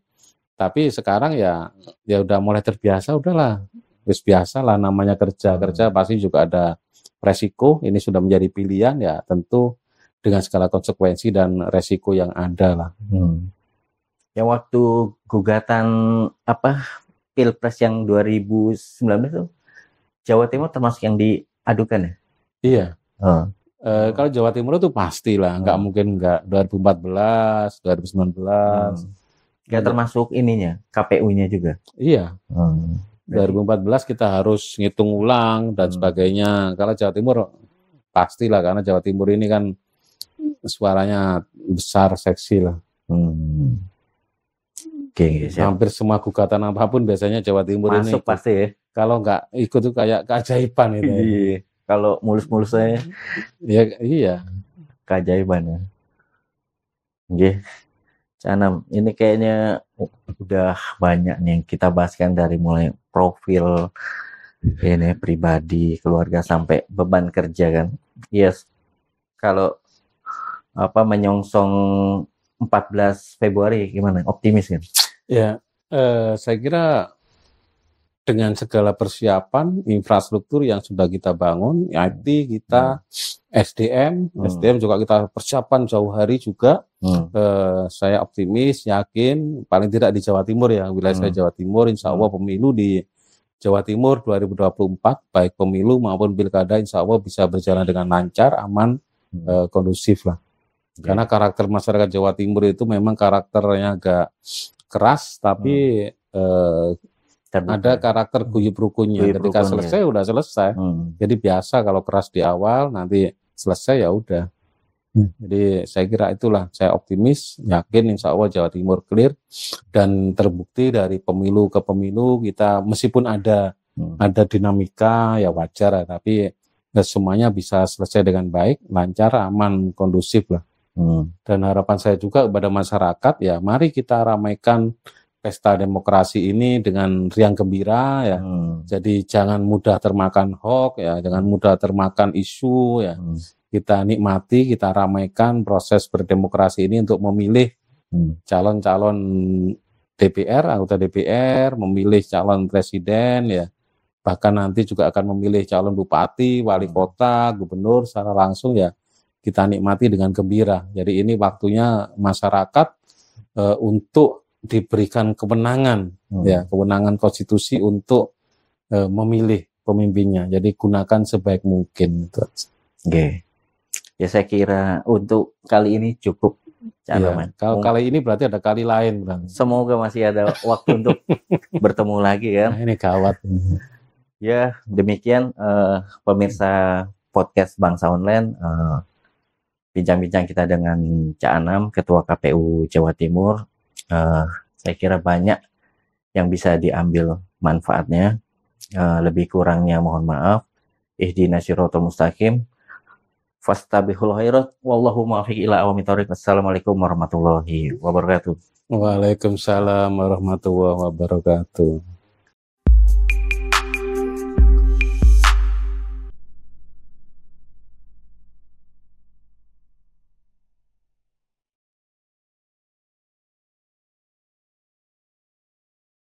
tapi sekarang ya udah mulai terbiasa, udahlah, wis biasa lah namanya kerja pasti juga ada resiko. Ini sudah menjadi pilihan ya, tentu dengan segala konsekuensi dan resiko yang ada lah. Yang waktu gugatan Pilpres yang 2019 tuh Jawa Timur termasuk yang diadukan ya? Iya. Oh. Kalau Jawa Timur itu pastilah, nggak mungkin nggak 2014, 2019. Nggak termasuk ininya, KPU-nya juga. Iya. 2014 kita harus ngitung ulang dan sebagainya. Kalau Jawa Timur pastilah, karena Jawa Timur ini kan suaranya besar, seksi lah. Oke, hampir semua gugatan apapun biasanya Jawa Timur masuk ini pasti ya. Kalau nggak ikut tuh kayak keajaiban itu. Iya. Kalau mulus-mulus saya, ya iya. Keajaiban ya. Oke. Canam, ini kayaknya udah banyak nih yang kita bahaskan dari mulai profil ini pribadi, keluarga sampai beban kerja kan. Yes. Kalau menyongsong 14 Februari gimana? Optimis kan? Ya, saya kira dengan segala persiapan infrastruktur yang sudah kita bangun, IT kita, SDM juga kita persiapan jauh hari juga. Saya optimis, yakin, paling tidak di Jawa Timur ya, wilayah saya Jawa Timur, insya Allah pemilu di Jawa Timur 2024, baik pemilu maupun pilkada insya Allah bisa berjalan dengan lancar, aman, kondusif lah. Karena karakter masyarakat Jawa Timur itu memang karakternya agak keras, tapi ada karakter guyup rukunnya. Ketika selesai udah selesai. Jadi biasa kalau keras di awal, nanti selesai ya udah. Jadi saya kira itulah, saya optimis, yakin insya Allah Jawa Timur clear, dan terbukti dari pemilu ke pemilu kita meskipun ada dinamika ya wajar, tapi semuanya bisa selesai dengan baik, lancar, aman, kondusif lah. Dan harapan saya juga kepada masyarakat, ya mari kita ramaikan pesta demokrasi ini dengan riang gembira ya. Jadi jangan mudah termakan hoax ya, jangan mudah termakan isu ya. Kita nikmati, kita ramaikan proses berdemokrasi ini untuk memilih calon-calon DPR, anggota DPR, memilih calon presiden ya. Bahkan nanti juga akan memilih calon bupati, wali kota, gubernur secara langsung ya. Kita nikmati dengan gembira. Jadi ini waktunya masyarakat untuk diberikan kewenangan, ya kewenangan konstitusi untuk memilih pemimpinnya. Jadi gunakan sebaik mungkin. Oke. Ya saya kira untuk kali ini cukup. Ya, kalau kali ini berarti ada kali lain. Semoga masih ada waktu untuk bertemu lagi kan. Nah, ini gawat. Ya demikian pemirsa podcast Bangsa Online. Bincang-bincang kita dengan Cak Anam, Ketua KPU Jawa Timur. Saya kira banyak yang bisa diambil manfaatnya. Lebih kurangnya mohon maaf. Ihdinas siratal mustaqim. Fastabihul khairat. Wallahu muwaffiq ila aqwamit thoriq. Wassalamualaikum warahmatullahi wabarakatuh. Waalaikumsalam warahmatullahi wabarakatuh.